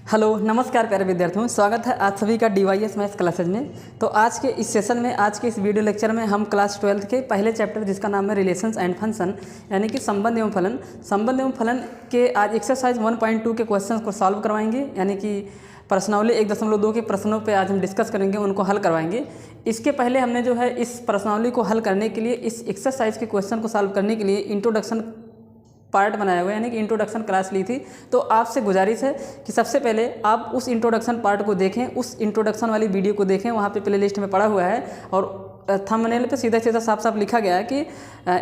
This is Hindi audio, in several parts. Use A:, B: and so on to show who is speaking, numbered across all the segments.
A: हेलो नमस्कार प्यारे विद्यार्थियों, स्वागत है आप सभी का DYS मैथ्स क्लासेज में। तो आज के इस सेशन में, आज के इस वीडियो लेक्चर में हम क्लास 12 के पहले चैप्टर जिसका नाम है रिलेशंस एंड फंक्शन यानी कि संबंध एवं फलन के आज एक्सरसाइज 1.2 के क्वेश्चंस को सॉल्व करवाएंगे। यानी कि प्रश्नावली 1.2 के प्रश्नों पे आज हम डिस्कस करेंगे, उनको हल करवाएंगे। इसके पहले हमने जो है इस प्रश्नावली को हल करने के लिए, इस एक्सरसाइज के क्वेश्चन को सॉल्व करने के लिए इंट्रोडक्शन पार्ट बनाया हुआ है, यानी कि इंट्रोडक्शन क्लास ली थी। तो आपसे गुजारिश है कि सबसे पहले आप उस इंट्रोडक्शन पार्ट को देखें, उस इंट्रोडक्शन वाली वीडियो को देखें। वहाँ पे प्लेलिस्ट में पड़ा हुआ है और थंबनेल पे सीधा सीधा साफ साफ लिखा गया है कि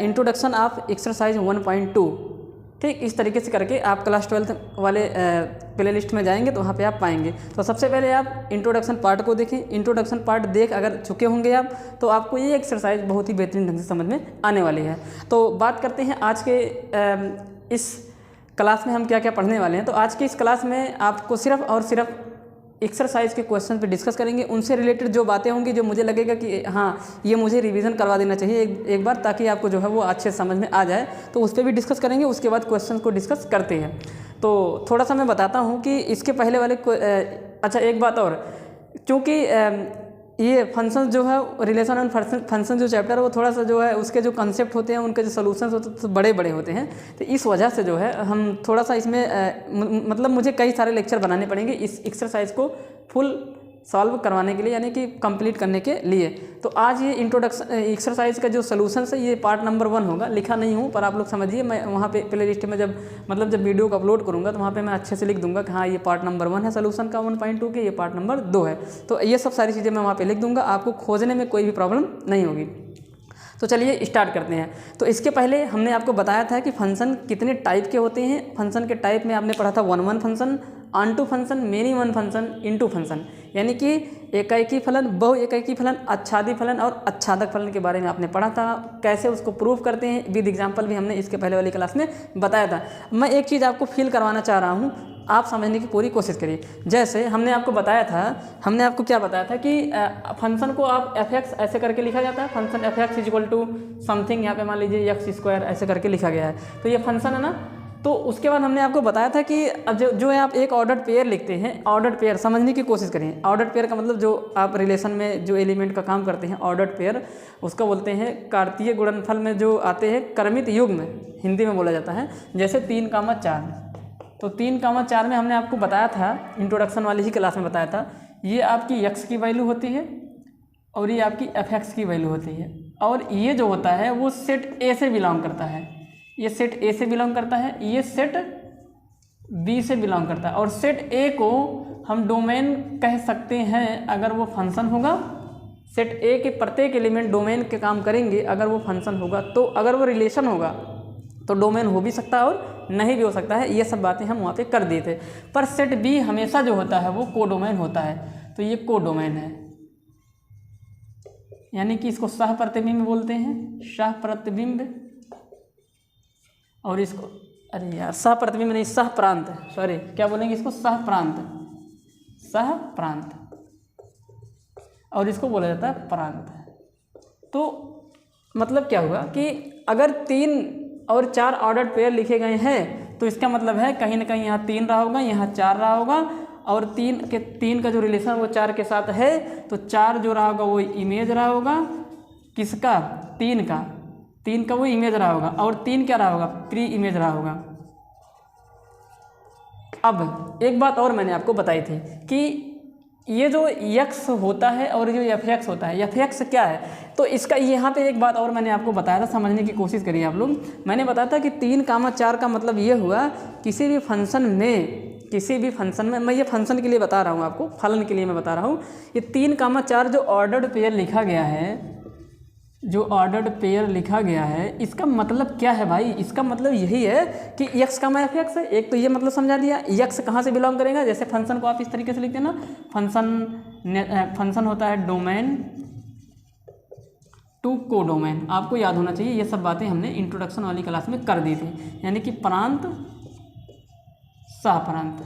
A: इंट्रोडक्शन ऑफ एक्सरसाइज 1.2। ठीक इस तरीके से करके आप क्लास 12 वाले प्लेलिस्ट में जाएंगे तो वहाँ पे आप पाएंगे। तो सबसे पहले आप इंट्रोडक्शन पार्ट को देखें। इंट्रोडक्शन पार्ट देख अगर चुके होंगे आप, तो आपको ये एक्सरसाइज बहुत ही बेहतरीन ढंग से समझ में आने वाली है। तो बात करते हैं आज के इस क्लास में हम क्या क्या पढ़ने वाले हैं। तो आज की इस क्लास में आपको सिर्फ और सिर्फ एक्सरसाइज के क्वेश्चन पे डिस्कस करेंगे। उनसे रिलेटेड जो बातें होंगी, जो मुझे लगेगा कि हाँ ये मुझे रिवीजन करवा देना चाहिए एक बार, ताकि आपको जो है वो अच्छे से समझ में आ जाए, तो उस पर भी डिस्कस करेंगे। उसके बाद क्वेश्चन को डिस्कस करते हैं। तो थोड़ा सा मैं बताता हूँ कि इसके पहले वाले अच्छा एक बात और, चूँकि ये फंक्शन जो है रिलेशन एंड फंक्शन जो चैप्टर है वो थोड़ा सा जो है उसके जो कंसेप्ट होते हैं, उनके जो सॉल्यूशंस होते हैं तो बड़े बड़े होते हैं। तो इस वजह से जो है हम थोड़ा सा इसमें मतलब मुझे कई सारे लेक्चर बनाने पड़ेंगे इस एक्सरसाइज को फुल सॉल्व करवाने के लिए, यानी कि कंप्लीट करने के लिए। तो आज ये इंट्रोडक्शन एक्सरसाइज का जो सोल्यूशन है ये पार्ट नंबर 1 होगा। लिखा नहीं हूँ पर आप लोग समझिए, मैं वहाँ पे प्ले लिस्ट में जब वीडियो को अपलोड करूँगा तो वहाँ पे मैं अच्छे से लिख दूंगा कि हाँ ये पार्ट नंबर 1 है सोल्यूशन का 1.2 के, ये पार्ट नंबर 2 है। तो ये सब सारी चीज़ें मैं वहाँ पर लिख दूँगा, आपको खोजने में कोई भी प्रॉब्लम नहीं होगी। तो चलिए स्टार्ट करते हैं। तो इसके पहले हमने आपको बताया था कि फंक्शन कितने टाइप के होते हैं। फंक्शन के टाइप में आपने पढ़ा था 1-1 function, on-to function, many one function, into function, यानी कि एकाएकी फलन, बहु एकाएकी फलन, आच्छादित फलन और आच्छादक फलन के बारे में आपने पढ़ा था। कैसे उसको प्रूव करते हैं विद एग्जाम्पल भी हमने इसके पहले वाली क्लास में बताया था। मैं एक चीज़ आपको फील करवाना चाह रहा हूँ, आप समझने की पूरी कोशिश करिए। जैसे हमने आपको बताया था, हमने आपको क्या बताया था कि फंक्शन को आप f(x) ऐसे करके लिखा जाता है। Function f(x) equal to something, यहाँ पे मान लीजिए x² ऐसे करके लिखा गया है। तो ये फंक्शन है ना। तो उसके बाद हमने आपको बताया था कि अब जो है आप एक ऑर्डर्ड पेयर लिखते हैं। ऑर्डर्ड पेयर समझने की कोशिश करिए। ऑर्डर्ड पेयर का मतलब जो आप रिलेशन में जो एलिमेंट का काम करते हैं, ऑर्डर्ड पेयर उसका बोलते हैं कार्तीय गुणनफल में जो आते हैं क्रमित युग्म, हिंदी में बोला जाता है। जैसे 3,4, तो 3,4 में हमने आपको बताया था, इंट्रोडक्शन वाली ही क्लास में बताया था, ये आपकी x की वैल्यू होती है और ये आपकी f(x) की वैल्यू होती है। और ये जो होता है वो सेट A से बिलोंग करता है, ये सेट A से बिलोंग करता है, ये सेट B से बिलोंग करता है। और सेट A को हम डोमेन कह सकते हैं अगर वो फंक्शन होगा। सेट A के प्रत्येक एलिमेंट डोमेन के काम करेंगे अगर वो फंक्शन होगा। तो अगर वो रिलेशन होगा तो डोमेन हो भी सकता है और नहीं भी हो सकता है। ये सब बातें हम वहाँ पे कर दिए थे। पर सेट B हमेशा जो होता है वो कोडोमेन होता है। तो ये कोडोमेन है, यानी कि इसको सह प्रतिबिंब बोलते हैं, सह प्रतिबिंब। और इसको अरे यार सह प्रतिबिंब नहीं, सह प्रांत, सॉरी क्या बोलेंगे इसको, सह प्रांत, सह प्रांत, और इसको बोला जाता है प्रांत। तो मतलब क्या हुआ कि अगर 3 और 4 ऑर्डर्ड पेयर लिखे गए हैं तो इसका मतलब है कहीं ना कहीं यहाँ 3 रहा होगा, यहाँ 4 रहा होगा। और 3 का जो रिलेशन वो 4 के साथ है, तो 4 जो रहा होगा वो इमेज रहा होगा किसका, 3 का वो इमेज रहा होगा। और 3 क्या रहा होगा, प्री इमेज रहा होगा। अब एक बात और मैंने आपको बताई थी कि ये जो x होता है और जो f(x) होता है, f(x) क्या है। तो इसका यहाँ पे एक बात और मैंने आपको बताया था, समझने की कोशिश करिए आप लोग। मैंने बताया था कि 3,4 का मतलब ये हुआ किसी भी फंक्शन में, मैं ये फंक्शन के लिए बता रहा हूँ आपको, फलन के लिए मैं बता रहा हूँ। ये 3,4 जो ऑर्डर्ड पेयर लिखा गया है, इसका मतलब क्या है भाई। इसका मतलब यही है कि x का मैं f(x) है। एक तो ये मतलब समझा दिया। x कहाँ से बिलोंग करेगा, जैसे फंक्शन को आप इस तरीके से लिखते हैं ना, फंक्शन होता है डोमेन टू कोडोमेन। आपको याद होना चाहिए, ये सब बातें हमने इंट्रोडक्शन वाली क्लास में कर दी थी। यानी कि प्रांत, सहप्रांत,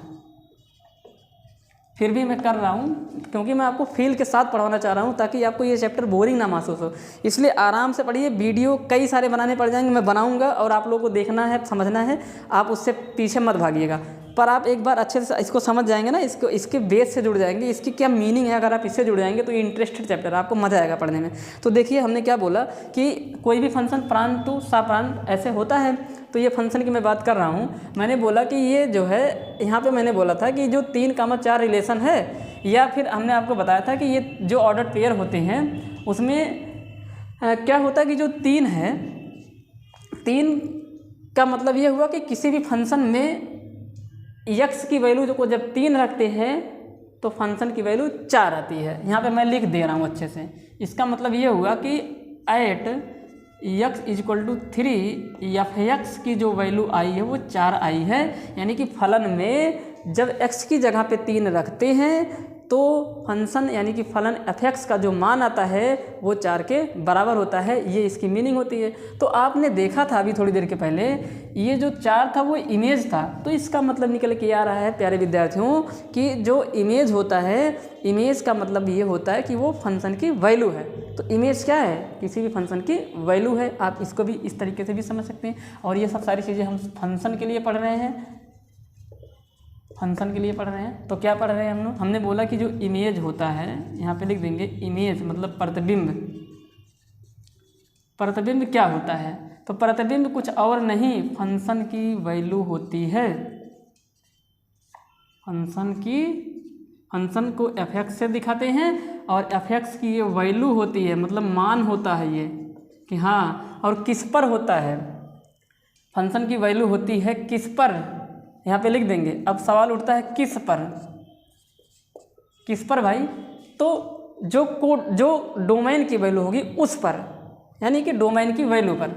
A: फिर भी मैं कर रहा हूँ क्योंकि मैं आपको फील के साथ पढ़ाना चाह रहा हूँ ताकि आपको ये चैप्टर बोरिंग ना महसूस हो। इसलिए आराम से पढ़िए। वीडियो कई सारे बनाने पड़ जाएंगे, मैं बनाऊँगा और आप लोगों को देखना है, समझना है, आप उससे पीछे मत भागिएगा। पर आप एक बार अच्छे से इसको समझ जाएंगे ना, इसके बेस से जुड़ जाएंगे, इसकी क्या मीनिंग है, अगर आप इससे जुड़ जाएंगे तो ये इंटरेस्टेड चैप्टर है, आपको मज़ा आएगा पढ़ने में। तो देखिए हमने क्या बोला कि कोई भी फंक्शन प्रांत साप्रांत ऐसे होता है। तो ये फंक्शन की मैं बात कर रहा हूँ। मैंने बोला कि ये जो है यहाँ पे मैंने बोला था कि जो 3,4 रिलेशन है, या फिर हमने आपको बताया था कि ये जो ऑर्डर पेयर होते हैं उसमें क्या होता है कि जो 3 है, 3 का मतलब ये हुआ कि किसी भी फंक्शन में x की वैल्यू को जब 3 रखते हैं तो फंक्शन की वैल्यू 4 आती है। यहाँ पे मैं लिख दे रहा हूँ अच्छे से। इसका मतलब ये हुआ कि एट x = 3 f(x) की जो वैल्यू आई है वो 4 आई है। यानी कि फलन में जब x की जगह पे 3 रखते हैं तो फंक्शन यानी कि फलन f(x) का जो मान आता है वो 4 के बराबर होता है। ये इसकी मीनिंग होती है। तो आपने देखा था अभी थोड़ी देर के पहले, ये जो 4 था वो इमेज था। तो इसका मतलब निकल के आ रहा है प्यारे विद्यार्थियों कि जो इमेज होता है, इमेज का मतलब ये होता है कि वो फंक्शन की वैल्यू है। तो इमेज क्या है? किसी भी फंक्शन की वैल्यू है। आप इसको भी इस तरीके से भी समझ सकते हैं। और ये सब सारी चीज़ें हम फंक्शन के लिए पढ़ रहे हैं, फंक्शन के लिए पढ़ रहे हैं। तो क्या पढ़ रहे हैं हम लोग? हमने बोला कि जो इमेज होता है, यहाँ पे लिख देंगे इमेज मतलब प्रतिबिंब। प्रतिबिंब क्या होता है? तो प्रतिबिंब कुछ और नहीं, फंक्शन की वैल्यू होती है। फंक्शन को f(x) से दिखाते हैं और f(x) की ये वैल्यू होती है, मतलब मान होता है ये कि हाँ। और किस पर होता है? फंक्शन की वैल्यू होती है किस पर? यहाँ पे लिख देंगे। अब सवाल उठता है किस पर? किस पर भाई? तो जो डोमेन की वैल्यू होगी उस पर, यानी कि डोमेन की वैल्यू पर,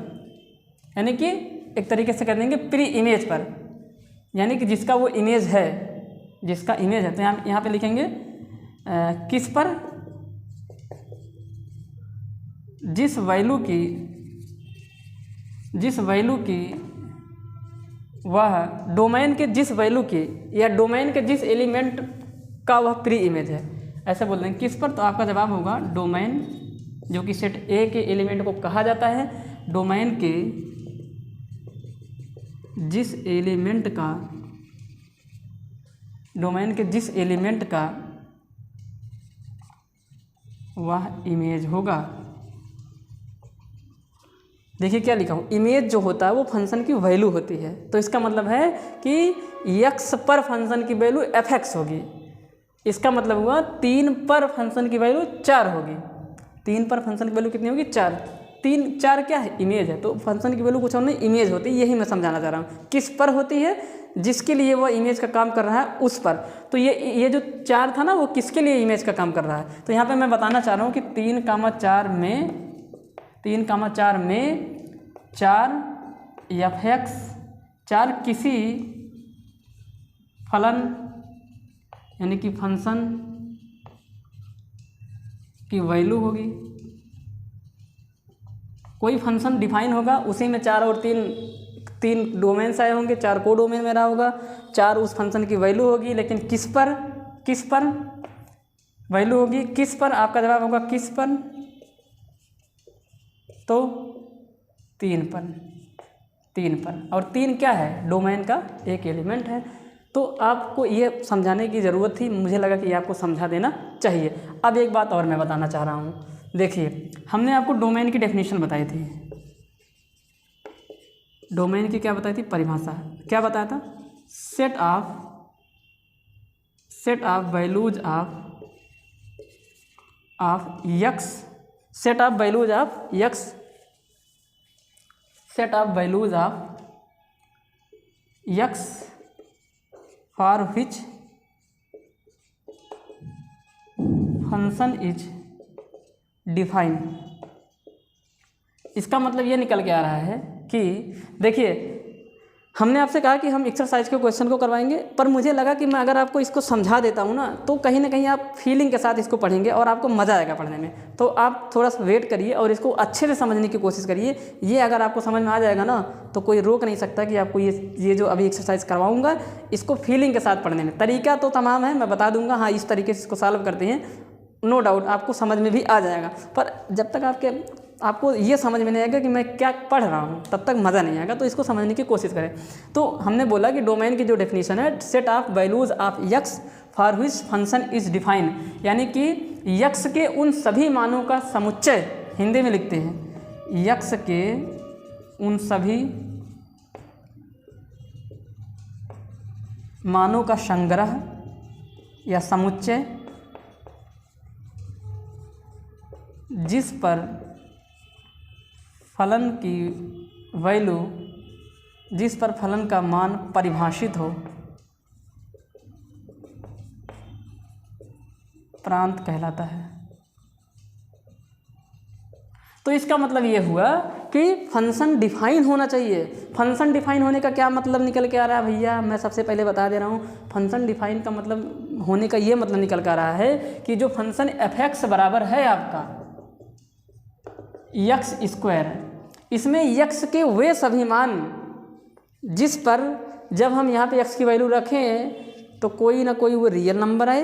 A: यानी कि एक तरीके से कह देंगे प्री इमेज पर, यानी कि जिसका वो इमेज है, जिसका इमेज है। तो यहाँ पे लिखेंगे किस पर? जिस वैल्यू की वह डोमेन के जिस वैल्यू की या डोमेन के जिस एलिमेंट का वह प्री इमेज है, ऐसे बोल देंगे किस पर। तो आपका जवाब होगा डोमेन, जो कि सेट ए के एलिमेंट को कहा जाता है। डोमेन के जिस एलिमेंट का वह इमेज होगा। देखिए क्या लिखा हूँ, इमेज जो होता है वो फंक्शन की वैल्यू होती है। तो इसका मतलब है कि x पर फंक्शन की वैल्यू f(x) होगी। इसका मतलब हुआ 3 पर फंक्शन की वैल्यू 4 होगी। 3 पर फंक्शन की वैल्यू कितनी होगी? 4। 4 क्या है? इमेज है। तो फंक्शन की वैल्यू कुछ और नहीं, इमेज होती है। यही मैं समझाना चाह रहा हूँ। किस पर होती है? जिसके लिए वो इमेज का काम कर रहा है उस पर। तो ये जो 4 था ना, वो किसके लिए इमेज का काम कर रहा है? तो यहाँ पर मैं बताना चाह रहा हूँ कि 3,4 में 4 f(x), 4 किसी फलन यानी कि फंक्शन की वैल्यू होगी। कोई फंक्शन डिफाइन होगा, उसी में 4 और 3 डोमेन्स आए होंगे, 4 को डोमेन में रहा होगा, 4 उस फंक्शन की वैल्यू होगी। लेकिन किस पर वैल्यू होगी? किस पर? आपका जवाब होगा किस पर? तो 3 पर। और 3 क्या है? डोमेन का एक एलिमेंट है। तो आपको ये समझाने की ज़रूरत थी, मुझे लगा कि आपको समझा देना चाहिए। अब एक बात और मैं बताना चाह रहा हूँ। देखिए, हमने आपको डोमेन की डेफिनेशन बताई थी। डोमेन की क्या बताई थी? परिभाषा। क्या बताया था? Set of values of x, set of values of x for which function is define. इसका मतलब ये निकल के आ रहा है कि देखिए, हमने आपसे कहा कि हम एक्सरसाइज के क्वेश्चन को करवाएंगे, पर मुझे लगा कि मैं अगर आपको इसको समझा देता हूँ ना तो कहीं ना कहीं आप फीलिंग के साथ इसको पढ़ेंगे और आपको मज़ा आएगा पढ़ने में। तो आप थोड़ा सा वेट करिए और इसको अच्छे से समझने की कोशिश करिए। ये अगर आपको समझ में आ जाएगा ना तो कोई रोक नहीं सकता कि आपको ये जो अभी एक्सरसाइज करवाऊँगा इसको फीलिंग के साथ पढ़ने में। तरीका तो तमाम है, मैं बता दूँगा, हाँ इस तरीके से इसको सॉल्व करते हैं, नो डाउट आपको समझ में भी आ जाएगा। पर जब तक आपको ये समझ में नहीं आएगा कि मैं क्या पढ़ रहा हूँ तब तक मज़ा नहीं आएगा। तो इसको समझने की कोशिश करें। तो हमने बोला कि डोमेन की जो डेफिनेशन है, set of values of x for which function is define, यानी कि यक्स के उन सभी मानों का समुच्चय, हिंदी में लिखते हैं यक्स के उन सभी मानों का संग्रह या समुच्चय जिस पर फलन की वैल्यू, जिस पर फलन का मान परिभाषित हो, प्रांत कहलाता है। तो इसका मतलब ये हुआ कि फंक्शन डिफाइन होना चाहिए। फंक्शन डिफाइन होने का क्या मतलब निकल के आ रहा है भैया, मैं सबसे पहले बता दे रहा हूँ। फंक्शन डिफाइन का मतलब होने का ये मतलब निकल कर आ रहा है कि जो फंक्शन एफ एक्स बराबर है आपका यक्स स्क्वायर, इसमें यक्स के वे सभी मान जिस पर जब हम यहाँ पे यक्स की वैल्यू रखें तो कोई ना कोई वो रियल नंबर आए,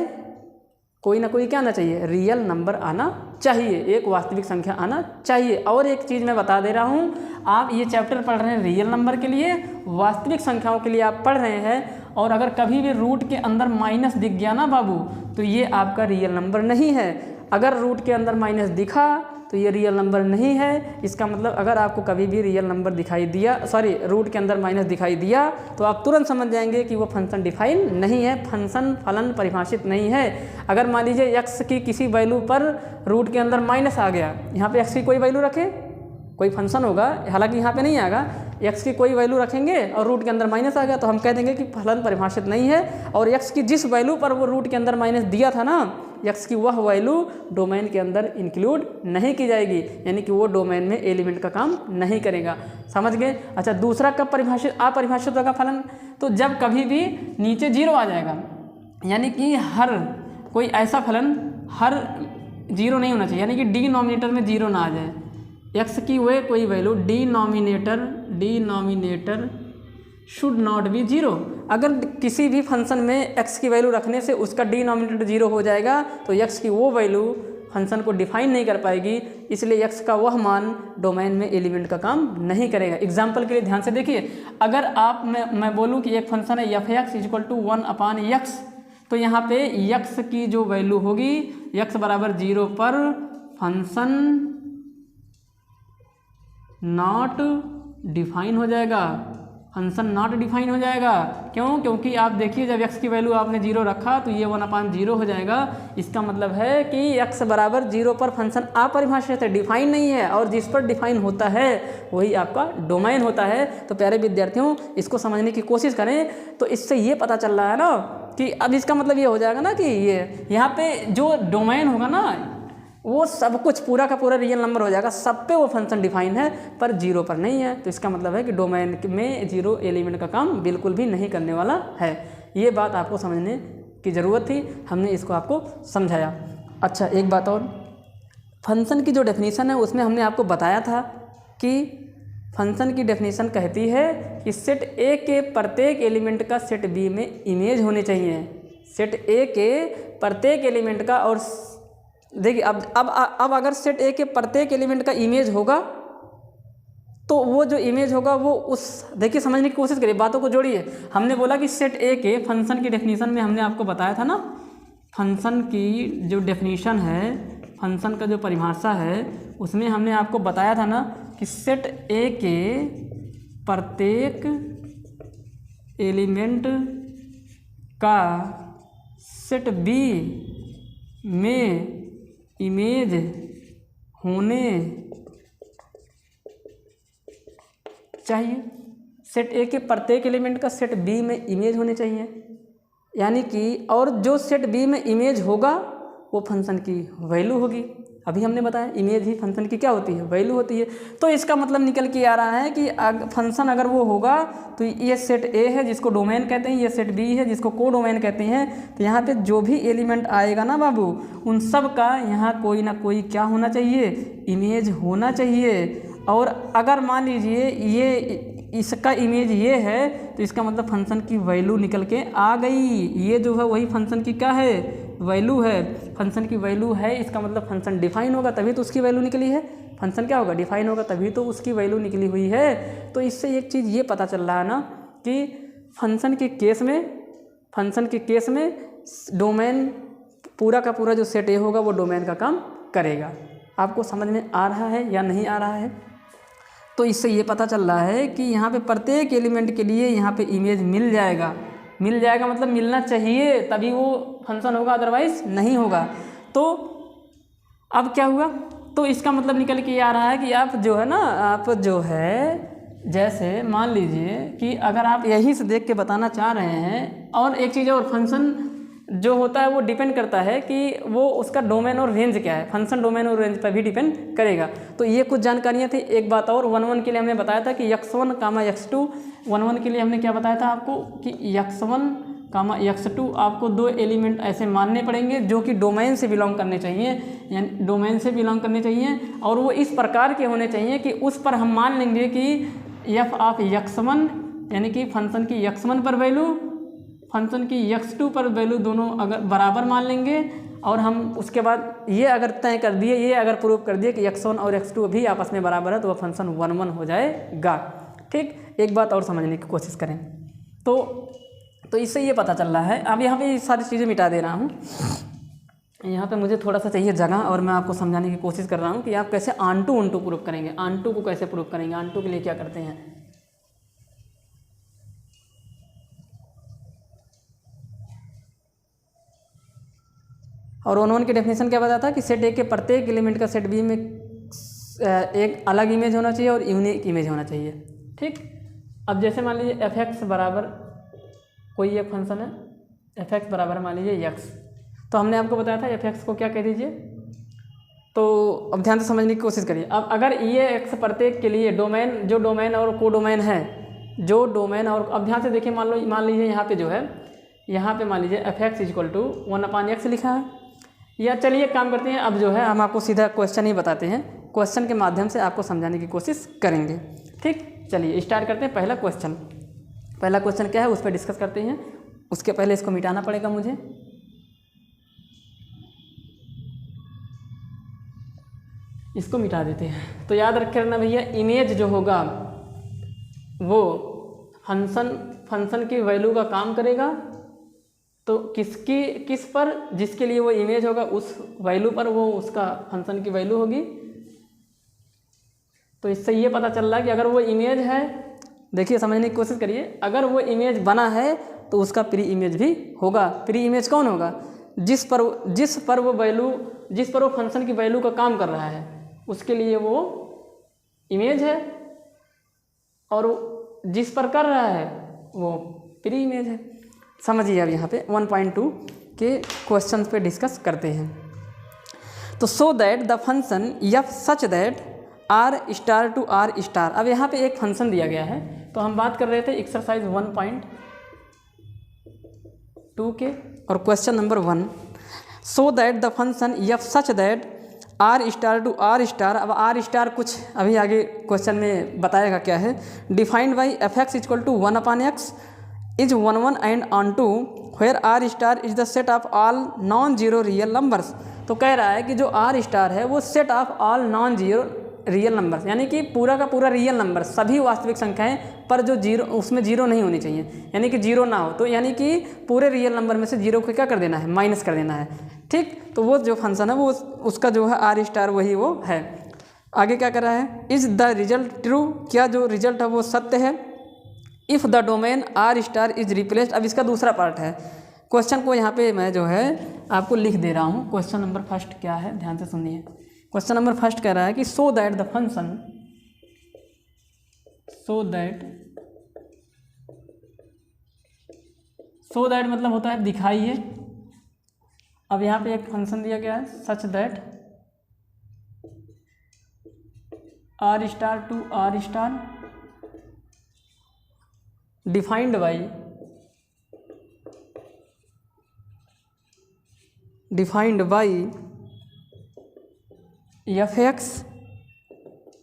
A: कोई ना कोई क्या आना चाहिए, रियल नंबर आना चाहिए, एक वास्तविक संख्या आना चाहिए। और एक चीज़ मैं बता दे रहा हूँ, आप ये चैप्टर पढ़ रहे हैं रियल नंबर के लिए, वास्तविक संख्याओं के लिए आप पढ़ रहे हैं, और अगर कभी भी रूट के अंदर माइनस दिख गया ना बाबू तो ये आपका रियल नंबर नहीं है। अगर रूट के अंदर माइनस दिखा तो ये रियल नंबर नहीं है। इसका मतलब अगर आपको कभी भी रियल नंबर दिखाई दिया, रूट के अंदर माइनस दिखाई दिया तो आप तुरंत समझ जाएंगे कि वो फंक्शन डिफाइन नहीं है, फंक्शन फलन परिभाषित नहीं है। अगर मान लीजिए एक्स की किसी वैल्यू पर रूट के अंदर माइनस आ गया, यहाँ पे एक्स की कोई वैल्यू रखे, कोई फंक्शन होगा, हालांकि यहाँ पे नहीं आएगा, एक्स की कोई वैल्यू रखेंगे और रूट के अंदर माइनस आ गया तो हम कह देंगे कि फलन परिभाषित नहीं है। और एक्स की जिस वैल्यू पर वो रूट के अंदर माइनस दिया था ना, एक्स की वह वैल्यू डोमेन के अंदर इंक्लूड नहीं की जाएगी, यानी कि वो डोमेन में एलिमेंट का काम नहीं करेगा। समझ गए? अच्छा, दूसरा कब परिभाषित अपरिभाषित होगा फलन, तो जब कभी भी नीचे जीरो आ जाएगा, यानी कि हर कोई ऐसा फलन हर जीरो नहीं होना चाहिए, यानी कि डिनोमिनेटर में जीरो ना आ जाए। एक्स की वे कोई value denominator should not be zero. अगर किसी भी फंक्शन में एक्स की वैल्यू रखने से उसका डिनोमिनेटर जीरो हो जाएगा तो एक्स की वो वैल्यू फंक्शन को डिफाइन नहीं कर पाएगी, इसलिए एक्स का वह मान डोमेन में एलिमेंट का काम नहीं करेगा। एग्जाम्पल के लिए ध्यान से देखिए, अगर आप मैं बोलूँ कि एक फंक्शन है f x is equal to 1/x, तो यहाँ पे एक्स की जो वैल्यू होगी एक्स बराबर 0 पर फंक्शन नॉट डिफाइन हो जाएगा, फंक्शन नॉट डिफाइन हो जाएगा। क्यों? क्योंकि आप देखिए जब x की वैल्यू आपने 0 रखा तो ये 1/0 हो जाएगा। इसका मतलब है कि x बराबर 0 पर फंक्शन अपरिभाषित है, डिफाइन नहीं है, और जिस पर डिफाइन होता है वही आपका डोमेन होता है। तो प्यारे विद्यार्थियों, इसको समझने की कोशिश करें तो इससे ये पता चल रहा है ना कि अब इसका मतलब ये हो जाएगा ना कि ये यहाँ पे जो डोमेन होगा ना वो सब कुछ पूरा का पूरा रियल नंबर हो जाएगा, सब पे वो फंक्शन डिफाइन है पर जीरो पर नहीं है। तो इसका मतलब है कि डोमेन में जीरो एलिमेंट का काम बिल्कुल भी नहीं करने वाला है। ये बात आपको समझने की ज़रूरत थी, हमने इसको आपको समझाया। अच्छा, एक बात और, फंक्शन की जो डेफिनेशन है उसमें हमने आपको बताया था कि फंक्शन की डेफिनेशन कहती है कि सेट ए के प्रत्येक एलिमेंट का सेट बी में इमेज होने चाहिए। सेट ए के प्रत्येक एलिमेंट का, और देखिए अब अगर सेट ए के प्रत्येक एलिमेंट का इमेज होगा तो वो जो इमेज होगा वो उस, देखिए समझने की कोशिश करिए, बातों को जोड़िए। हमने बोला कि सेट ए के फंक्शन की डेफिनेशन में हमने आपको बताया था ना, फंक्शन की जो डेफिनेशन है, फंक्शन का जो परिभाषा है उसमें हमने आपको बताया था ना कि सेट ए के प्रत्येक एलिमेंट का सेट बी में इमेज होने चाहिए। सेट ए के प्रत्येक एलिमेंट का सेट बी में इमेज होने चाहिए, यानी कि और जो सेट बी में इमेज होगा वो फंक्शन की वैल्यू होगी। अभी हमने बताया इमेज ही फंक्शन की क्या होती है, वैल्यू होती है। तो इसका मतलब निकल के आ रहा है कि फंक्शन अगर वो होगा तो ये सेट ए है जिसको डोमेन कहते हैं, ये सेट बी है जिसको को डोमेन कहते हैं। तो यहाँ पे जो भी एलिमेंट आएगा ना बाबू, उन सब का यहाँ कोई ना कोई क्या होना चाहिए, इमेज होना चाहिए। और अगर मान लीजिए ये इसका इमेज ये है तो इसका मतलब फंक्शन की वैल्यू निकल के आ गई। ये जो है वही फंक्शन की क्या है, वैल्यू है। फंक्शन की वैल्यू है, इसका मतलब फंक्शन डिफाइन होगा तभी तो उसकी वैल्यू निकली है। फंक्शन क्या होगा, डिफाइन होगा तभी तो उसकी वैल्यू निकली हुई है। तो इससे एक चीज़ ये पता चल रहा है ना कि फंक्शन के केस में डोमेन पूरा का पूरा जो सेट ए होगा वो डोमेन का काम करेगा। आपको समझ में आ रहा है या नहीं आ रहा है? तो इससे ये पता चल रहा है कि यहाँ पे प्रत्येक एलिमेंट के लिए यहाँ पे इमेज मिल जाएगा मतलब मिलना चाहिए तभी वो फंक्शन होगा, अदरवाइज नहीं होगा। तो अब क्या हुआ, तो इसका मतलब निकल के आ रहा है कि आप जो है जैसे मान लीजिए कि अगर आप यहीं से देख के बताना चाह रहे हैं, और एक चीज़ और, फंक्शन जो होता है वो डिपेंड करता है कि वो उसका डोमेन और रेंज क्या है। फंक्शन डोमेन और रेंज पर भी डिपेंड करेगा। तो ये कुछ जानकारियाँ थी। एक बात और, 1 के लिए हमने बताया था कि x1, x2, 1 के लिए हमने क्या बताया था आपको कि x1, x2 आपको 2 एलिमेंट ऐसे मानने पड़ेंगे जो कि डोमेन से बिलोंग करने चाहिए, यानी डोमेन से बिलोंग करने चाहिए। और वो इस प्रकार के होने चाहिए कि उस पर हम मान लेंगे कि f ऑफ x1 यानी कि फंक्शन की x1 पर वैल्यू, फंक्शन की x2 पर वैल्यू दोनों अगर बराबर मान लेंगे, और हम उसके बाद ये अगर तय कर दिए, ये अगर प्रूव कर दिए कि x1 और x2 भी आपस में बराबर है तो वह फंक्शन 1 हो जाएगा। ठीक, एक बात और समझने की कोशिश करें तो इससे ये पता चल रहा है। अब यहाँ पे सारी चीज़ें मिटा दे रहा हूँ, यहाँ पे मुझे थोड़ा सा चाहिए जगह, और मैं आपको समझाने की कोशिश कर रहा हूँ कि आप कैसे ऑन टू प्रूव करेंगे। ऑन टू को कैसे प्रूव करेंगे, ऑन टू के लिए क्या करते हैं। और 1 की डेफिनेशन क्या बताया था कि सेट ए के प्रत्येक एलिमेंट का सेट बी में एक अलग इमेज होना चाहिए और यूनिक इमेज होना चाहिए। ठीक, अब जैसे मान लीजिए एफ एक्स बराबर कोई एक फंक्शन है, एफ एक्स बराबर मान लीजिए एक्स, तो हमने आपको बताया था एफ एक्स को क्या कह दीजिए। तो अब ध्यान से समझने की कोशिश करिए। अब अगर ये एक्स प्रत्येक के लिए डोमेन, जो डोमेन और को डोमेन है, जो डोमेन और, अब ध्यान से देखिए, मान लीजिए यहाँ पे जो है, यहाँ पे मान लीजिए F x equal to 1/x लिखा है। या चलिए एक काम करते हैं, अब जो है हम आपको सीधा क्वेश्चन ही बताते हैं, क्वेश्चन के माध्यम से आपको समझाने की कोशिश करेंगे। ठीक, चलिए स्टार्ट करते हैं। पहला क्वेश्चन क्या है उस पर डिस्कस करते हैं। उसके पहले इसको मिटाना पड़ेगा मुझे। इसको मिटा देते हैं। तो याद रख रखना भैया, इमेज जो होगा वो फंक्शन की वैल्यू का काम करेगा। तो किस पर, जिसके लिए वो इमेज होगा उस वैल्यू पर वो उसका फंक्शन की वैल्यू होगी। तो इससे ये पता चल रहा है कि अगर वो इमेज है, देखिए समझने की कोशिश करिए, अगर वो इमेज बना है तो उसका प्री इमेज भी होगा। प्री इमेज कौन होगा, जिस पर वो फंक्शन की वैल्यू का काम कर रहा है, उसके लिए वो इमेज है, और जिस पर कर रहा है वो प्री इमेज है। समझिए अब यहाँ पे 1.2 के क्वेश्चन पे डिस्कस करते हैं। तो so that the function f such that R star to R star. अब यहाँ पे एक फंक्शन दिया गया है, तो हम बात कर रहे थे एक्सरसाइज 1.2 के, और question number 1, so that the function f such that R star to R star. अब आर स्टार कुछ अभी आगे क्वेश्चन में बताएगा क्या है। Defined by f x equal to 1/x is 1 and onto where R star is the set of all non zero real numbers. तो कह रहा है कि जो आर स्टार है वो set of all non zero real numbers, यानी कि पूरा का पूरा रियल नंबर, सभी वास्तविक संख्याएं, पर जो जीरो, उसमें जीरो नहीं होनी चाहिए, यानी कि जीरो ना हो। तो यानी कि पूरे रियल नंबर में से जीरो को क्या कर देना है, माइनस कर देना है। ठीक, तो वो जो फंक्शन है वो उसका जो है आर स्टार वही वो है। आगे क्या कर रहा है, इज द रिजल्ट ट्रू, क्या जो रिजल्ट है वो सत्य है। If the domain are star is replaced. अब इसका दूसरा पार्ट है, क्वेश्चन को यहाँ पे मैं जो है आपको लिख दे रहा हूँ। क्वेश्चन नंबर फर्स्ट क्या है, ध्यान से सुनिए। क्वेश्चन नंबर फर्स्ट कह रहा है कि सो that the function, so that मतलब होता है दिखाइए। अब यहाँ पे एक फंक्शन दिया गया है such that R star to R star defined by f x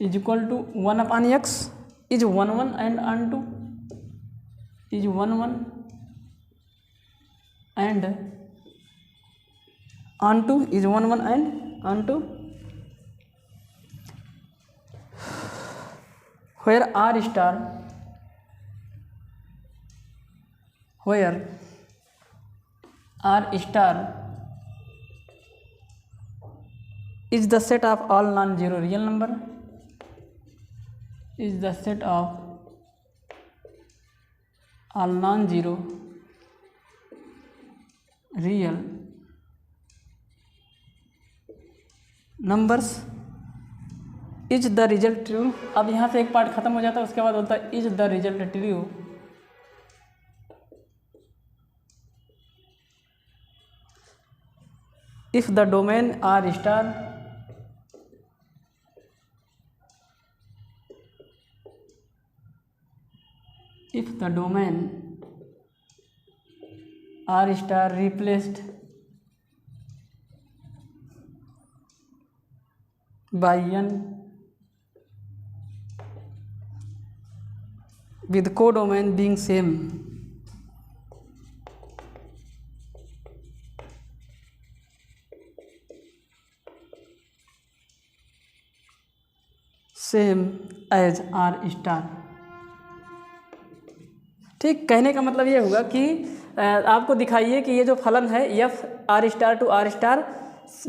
A: is equal to 1/x is 1 and onto is 1 and onto is 1 and onto where r star is the set of all non-zero real number is the set of all non-zero real numbers is the result true. अब यहाँ से एक पार्ट खत्म हो जाता है, उसके बाद होता है is the result true if the domain are star replaced by n with codomain being same as R star. ठीक, कहने का मतलब ये होगा कि आपको दिखाइए कि ये जो फलन है f R star to R star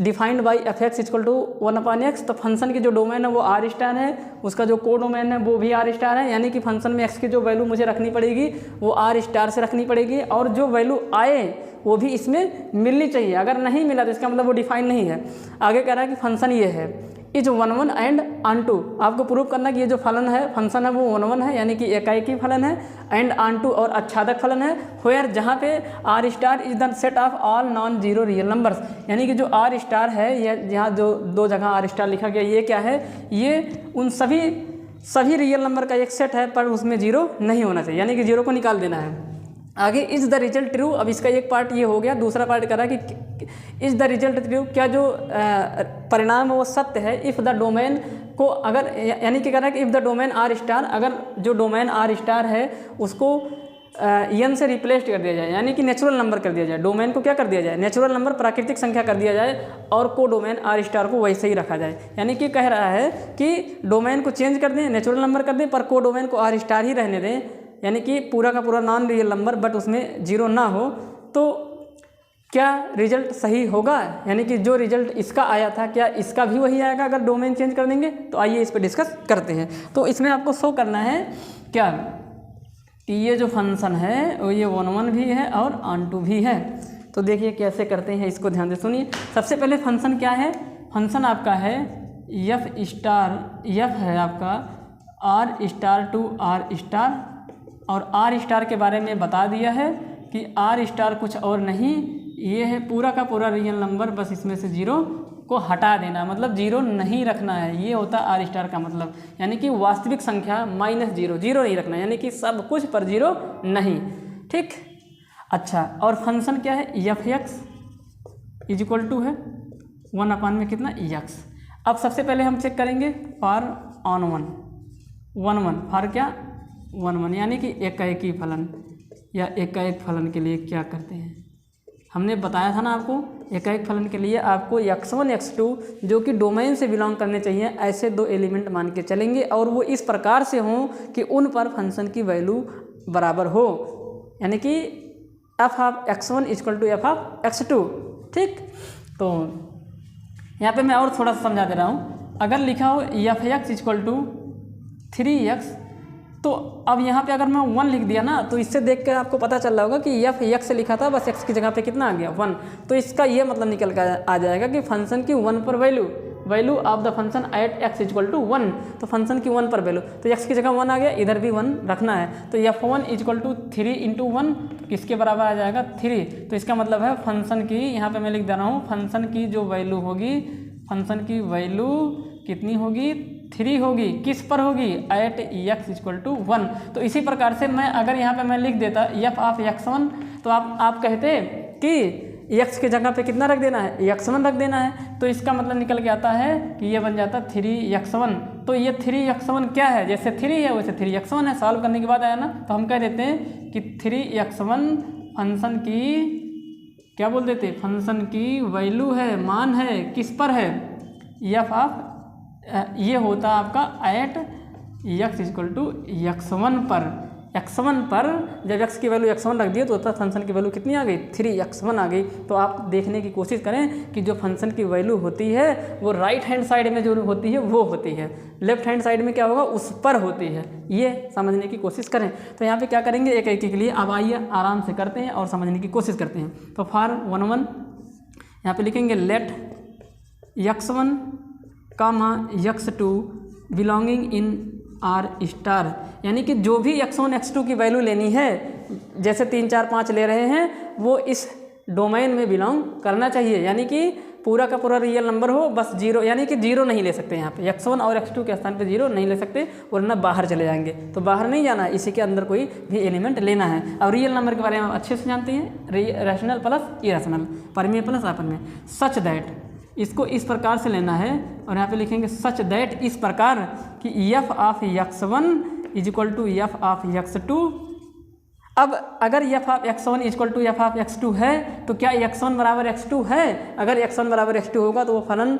A: defined by f x equal to 1/x, तो फंक्शन की जो डोमेन है वो आर स्टार है, उसका जो को डोमेन है वो भी आर स्टार है, यानी कि फंक्शन में एक्स की जो वैल्यू मुझे रखनी पड़ेगी वो आर स्टार से रखनी पड़ेगी और जो वैल्यू आए वो भी इसमें मिलनी चाहिए। अगर नहीं मिला तो इसका मतलब वो डिफाइन नहीं है। आगे कह रहा है कि फंक्शन ये है इज 1 एंड ऑन टू। आपको प्रूव करना कि ये जो फलन है फंक्शन है वो 1 है, यानी कि एकाएकी फलन है, एंड ऑन टू और आच्छादक फलन है, वेयर जहाँ पे R star is the set of all non zero real numbers, यानी कि जो आर स्टार है ये यहाँ जो दो जगह आर स्टार लिखा गया ये क्या है, ये उन सभी रियल नंबर का एक सेट है पर उसमें जीरो नहीं होना चाहिए, यानी कि जीरो को निकाल देना है। आगे इज द रिजल्ट ट्रू। अब इसका एक पार्ट ये हो गया, दूसरा पार्ट करा कि इज द रिजल्ट ट्रू, क्या जो परिणाम है वो सत्य है इफ़ द डोमेन को अगर, यानी कि कह रहा है कि if the domain are star, अगर जो डोमेन आर स्टार है उसको एन से रिप्लेस कर दिया जाए, यानी कि नेचुरल नंबर कर दिया जाए, डोमेन को क्या कर दिया जाए, नेचुरल नंबर प्राकृतिक संख्या कर दिया जाए और को डोमेन आर स्टार को वैसे ही रखा जाए। यानी कि कह रहा है कि डोमेन को चेंज कर दें, नेचुरल नंबर कर दें, पर को डोमेन को आर स्टार ही रहने दें, यानी कि पूरा का पूरा नॉन रियल नंबर बट उसमें जीरो ना हो, तो क्या रिजल्ट सही होगा, यानी कि जो रिजल्ट इसका आया था क्या इसका भी वही आएगा अगर डोमेन चेंज कर देंगे। तो आइए इस पर डिस्कस करते हैं। तो इसमें आपको शो करना है क्या कि ये जो फंक्शन है वो ये 1 भी है और ऑन टू भी है। तो देखिए कैसे करते हैं, इसको ध्यान से सुनिए। सबसे पहले फंक्शन क्या है, फंक्शन आपका है एफ स्टार, एफ है आपका R star to R star, और आर स्टार के बारे में बता दिया है कि आर स्टार कुछ और नहीं, ये है पूरा का पूरा रियल नंबर, बस इसमें से जीरो को हटा देना, मतलब जीरो नहीं रखना है, ये होता है आर स्टार का मतलब, यानी कि वास्तविक संख्या माइनस जीरो, जीरो नहीं रखना, यानी कि सब कुछ पर जीरो नहीं। ठीक, अच्छा, और फंक्शन क्या है f x is equal to है 1 में कितना एक्स। अब सबसे पहले हम चेक करेंगे फॉर ऑन 1 फॉर क्या 1 यानी कि एकाएकी फलन या एकाएक फलन के लिए क्या करते हैं, हमने बताया था ना आपको एकाएक फलन के लिए आपको x1 x2 जो कि डोमेन से बिलोंग करने चाहिए ऐसे दो एलिमेंट मान के चलेंगे और वो इस प्रकार से हों कि उन पर फंक्शन की वैल्यू बराबर हो, यानी कि f of x1 equal to f of x2। ठीक, तो यहाँ पे मैं और थोड़ा सा समझा दे रहा हूँ। अगर लिखा हो F x equal to 3x, तो अब यहाँ पे अगर मैं 1 लिख दिया ना, तो इससे देख कर आपको पता चल रहा होगा कि एफ एक्स से लिखा था, बस एक्स की जगह पे कितना आ गया 1, तो इसका ये मतलब निकल कर आ जाएगा कि फंक्शन की 1 पर value of the function at x equal to 1, तो फंक्शन की 1 पर वैल्यू, तो एक्स की जगह 1 आ गया, इधर भी 1 रखना है, तो f1 इक्वल टू 3 इंटू 1 किसके बराबर आ जाएगा 3। तो इसका मतलब है फंक्शन की, यहाँ पे मैं लिख दे रहा हूँ, फंक्शन की जो वैल्यू होगी, फंक्शन की वैल्यू कितनी होगी 3 होगी, किस पर होगी, एट x इक्वल टू 1। तो इसी प्रकार से मैं अगर यहाँ पे मैं लिख देता f ऑफ x1, तो आप कहते कि x के जगह पे कितना रख देना है, x1 रख देना है। तो इसका मतलब निकल के आता है कि ये बन जाता 3x1। तो ये 3x1 क्या है, जैसे 3 है वैसे 3x1 है। सॉल्व करने के बाद आया ना, तो हम कह देते हैं कि 3x1 फंक्शन की क्या बोल देते, फंक्शन की वैल्यू है, मान है, किस पर है, f ऑफ ये होता आपका eight x equal to x1 पर। x1 पर जब x की वैल्यू x1 रख दिए तो फंक्शन की वैल्यू कितनी आ गई, 3x1 आ गई। तो आप देखने की कोशिश करें कि जो फंक्शन की वैल्यू होती है वो राइट हैंड साइड में जो होती है वो होती है, लेफ्ट हैंड साइड में क्या होगा, उस पर होती है। ये समझने की कोशिश करें। तो यहाँ पे क्या करेंगे, एक एक के लिए अब आइए आराम से करते हैं और समझने की कोशिश करते हैं। तो फॉर 1 यहाँ पे लिखेंगे let x1 comma x2 belonging in R star, यानी कि जो भी x1 x2 की वैल्यू लेनी है, जैसे 3 4 5 ले रहे हैं, वो इस डोमेन में बिलोंग करना चाहिए। यानी कि पूरा का पूरा रियल नंबर हो, बस 0, यानी कि 0 नहीं ले सकते यहाँ पे, x1 और x2 के स्थान पे 0 नहीं ले सकते, वरना बाहर चले जाएंगे। तो बाहर नहीं जाना है, इसी के अंदर कोई भी एलिमेंट लेना है। अब रियल नंबर के बारे में आप अच्छे से जानते हैं, रैशनल प्लस इरेशनल, परमेय प्लस अपरमेय। सच दैट, इसको इस प्रकार से लेना है, और यहाँ पे लिखेंगे सच दैट, इस प्रकार कि f of x1 is equal to f of x2। अब अगर f of x1 is equal to f of x2 है, तो क्या x1 बराबर x2 है? अगर x1 बराबर x2 होगा तो वो फलन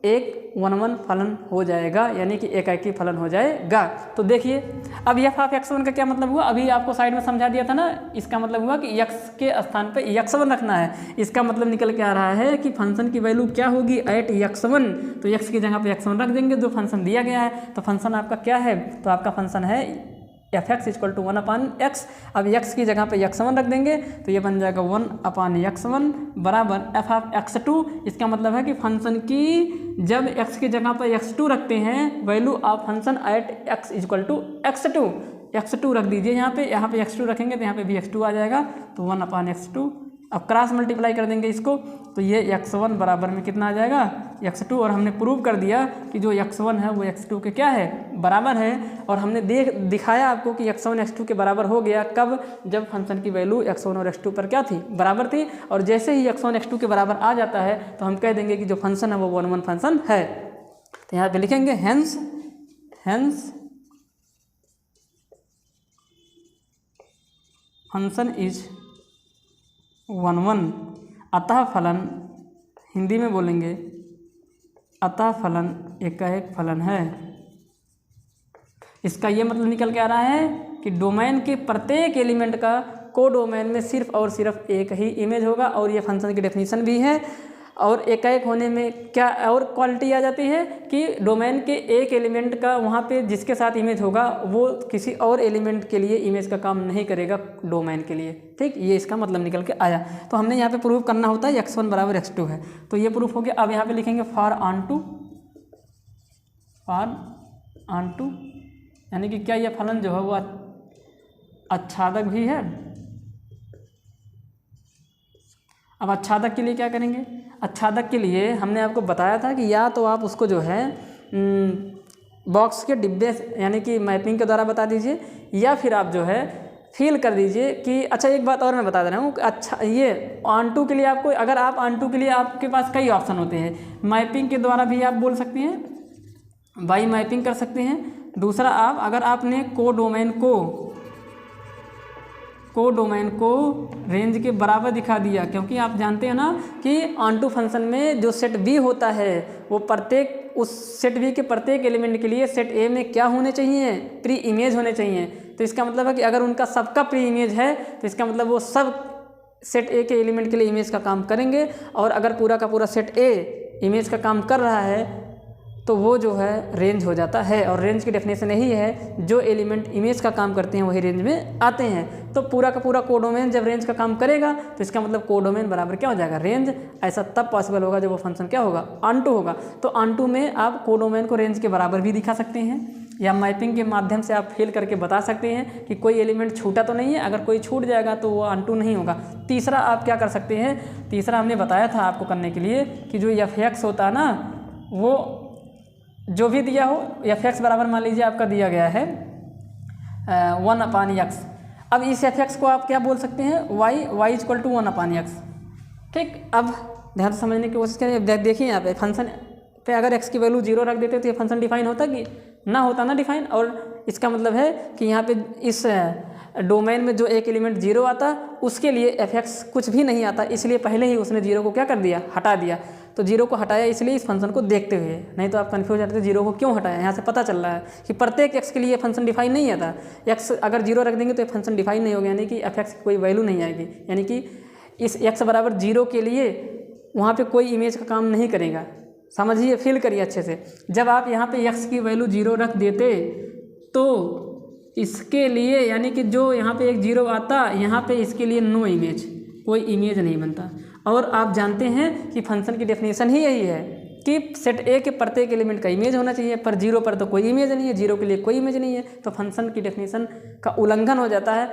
A: एक 1 फलन हो जाएगा, यानी कि एकाकी फलन हो जाएगा। तो देखिए अब f ऑफ x1 का क्या मतलब हुआ, अभी आपको साइड में समझा दिया था ना। इसका मतलब हुआ कि x के स्थान पे x1 रखना है। इसका मतलब निकल के आ रहा है कि फंक्शन की वैल्यू क्या होगी, एट x1। तो x की जगह पे x1 रख देंगे, जो फंक्शन दिया गया है। तो फंक्शन आपका क्या है, तो आपका फंक्शन है f(x) इक्वल टू 1/x। अब x की जगह पे x1 रख देंगे, तो ये बन जाएगा 1/x1 बराबर f ऑफ x2। इसका मतलब है कि फंक्शन की जब x की जगह पर x2 रखते हैं, value of function at x equal to x2 रख दीजिए यहाँ पे x2 रखेंगे तो यहाँ पे भी x2 आ जाएगा, तो 1/x2। अब क्रॉस मल्टीप्लाई कर देंगे इसको, तो ये x1 बराबर में कितना आ जाएगा, x2। और हमने प्रूव कर दिया कि जो x1 है वो x2 के क्या है, बराबर है। और हमने दिखाया आपको कि x1 x2 के बराबर हो गया, कब, जब फंक्शन की वैल्यू x1 और x2 पर क्या थी, बराबर थी। और जैसे ही x1 x2 के बराबर आ जाता है तो हम कह देंगे कि जो फंक्शन है वो 1 फंक्शन है। तो यहाँ पे लिखेंगे हेंस फंक्शन इज 1 अतः फलन, हिंदी में बोलेंगे अतः फलन एकाएक फलन है। इसका ये मतलब निकल के आ रहा है कि डोमेन के प्रत्येक एलिमेंट का कोडोमेन में सिर्फ और सिर्फ एक ही इमेज होगा। और ये फंक्शन की डेफिनेशन भी है। और एकाएक होने में क्या और क्वालिटी आ जाती है कि डोमेन के एक एलिमेंट का वहाँ पे जिसके साथ इमेज होगा वो किसी और एलिमेंट के लिए इमेज का काम नहीं करेगा डोमेन के लिए। ठीक, ये इसका मतलब निकल के आया। तो हमने यहाँ पे प्रूफ करना होता है x1 बराबर x2 है, तो ये प्रूफ हो गया। अब यहाँ पे लिखेंगे फॉर ऑन टू, यानी कि क्या ये फलन जो है वो आच्छादक भी है। अब आच्छादक के लिए क्या करेंगे, आच्छादक के लिए हमने आपको बताया था कि या तो आप उसको जो है बॉक्स के डिब्बे यानी कि मैपिंग के द्वारा बता दीजिए, या फिर आप जो है फील कर दीजिए कि अच्छा एक बात और मैं बता दे रहा हूँ। अच्छा ये ऑन टू के लिए आपको, अगर आप ऑन टू के लिए आपके पास कई ऑप्शन होते हैं। मैपिंग के द्वारा भी आप बोल सकते हैं, बाई मैपिंग कर सकते हैं। दूसरा आप अगर आपने कोडोमेन को रेंज के बराबर दिखा दिया, क्योंकि आप जानते हैं ना कि ऑन टू फंक्शन में जो सेट बी होता है वो प्रत्येक उस सेट बी के प्रत्येक एलिमेंट के लिए सेट ए में क्या होने चाहिए, प्री इमेज होने चाहिए। तो इसका मतलब है कि अगर उनका सबका प्री इमेज है तो इसका मतलब वो सब सेट ए के एलिमेंट के लिए इमेज का काम करेंगे। और अगर पूरा का पूरा सेट ए इमेज का काम कर रहा है तो वो जो है रेंज हो जाता है। और रेंज की डेफिनेशन यही है, जो एलिमेंट इमेज का काम करते हैं वही रेंज में आते हैं। तो पूरा का पूरा कोडोमेन जब रेंज का काम करेगा तो इसका मतलब कोडोमेन बराबर क्या हो जाएगा, रेंज। ऐसा तब पॉसिबल होगा जब वो फंक्शन क्या होगा, ऑन टू होगा। तो ऑन टू में आप कोडोमेन को रेंज के बराबर भी दिखा सकते हैं, या मैपिंग के माध्यम से आप फिल करके बता सकते हैं कि कोई एलिमेंट छूटा तो नहीं है। अगर कोई छूट जाएगा तो वो ऑन टू नहीं होगा। तीसरा आप क्या कर सकते हैं, तीसरा हमने बताया था आपको करने के लिए कि जो f(x) होता है ना, वो जो भी दिया हो, एफ एक्स बराबर मान लीजिए आपका दिया गया है 1/x। अब इस एफ एक्स को आप क्या बोल सकते हैं, y इक्वल टू 1/x। ठीक, अब ध्यान से समझने की कोशिश करें। देखिए यहाँ पे फंक्शन पे अगर x की वैल्यू 0 रख देते तो ये फंक्शन डिफाइन होता कि ना होता ना डिफाइन। और इसका मतलब है कि यहाँ पे इस डोमेन में जो एक एलिमेंट 0 आता उसके लिए एफ एक्स कुछ भी नहीं आता, इसलिए पहले ही उसने 0 को क्या कर दिया, हटा दिया। तो 0 को हटाया इसलिए इस फंक्शन को देखते हुए, नहीं तो आप कन्फ्यूज हो जाते 0 को क्यों हटाया। यहाँ से पता चल रहा है कि प्रत्येक x के लिए फंक्शन डिफाइन नहीं आता। x अगर 0 रख देंगे तो ये फंक्शन डिफाइन नहीं होगा, यानी कि एफ एक्स की कोई वैल्यू नहीं आएगी, यानी कि इस x बराबर 0 के लिए वहाँ पे कोई इमेज का काम नहीं करेगा। समझिए, फील करिए अच्छे से। जब आप यहाँ पे x की वैल्यू 0 रख देते तो इसके लिए, यानी कि जो यहाँ पे एक 0 आता, यहाँ पे इसके लिए नो इमेज, कोई इमेज नहीं बनता। और आप जानते हैं कि फंक्शन की डेफिनेशन ही यही है कि सेट ए के प्रत्येक एलिमेंट का इमेज होना चाहिए, पर 0 पर तो कोई इमेज नहीं है, 0 के लिए कोई इमेज नहीं है, तो फंक्शन की डेफिनेशन का उल्लंघन हो जाता है,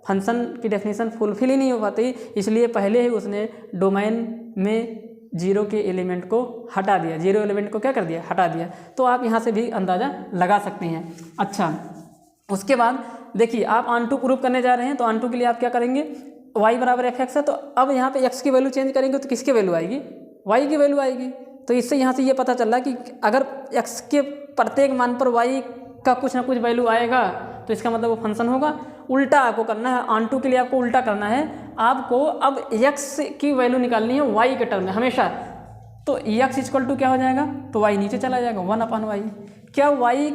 A: फंक्शन की डेफिनेशन फुलफिल ही नहीं हो पाती। इसलिए पहले ही उसने डोमेन में 0 के एलिमेंट को हटा दिया, 0 एलिमेंट को क्या कर दिया, हटा दिया। तो आप यहाँ से भी अंदाज़ा लगा सकते हैं। अच्छा, उसके बाद देखिए आप ऑन2 प्रूफ करने जा रहे हैं, तो ऑन2 के लिए आप क्या करेंगे, y बराबर एफ एक्स है, तो अब यहाँ पे x की वैल्यू चेंज करेंगे तो किसकी वैल्यू आएगी, y की वैल्यू आएगी। तो इससे यहाँ से ये पता चल रहा है कि अगर x के प्रत्येक मान पर y का कुछ ना कुछ वैल्यू आएगा तो इसका मतलब वो फंक्शन होगा। उल्टा आपको करना है, ऑन2 के लिए आपको उल्टा करना है, आपको अब x की वैल्यू निकालनी है y के टर्म में हमेशा। तो x इक्वल टू क्या हो जाएगा, तो y नीचे चला जाएगा 1/y। क्या y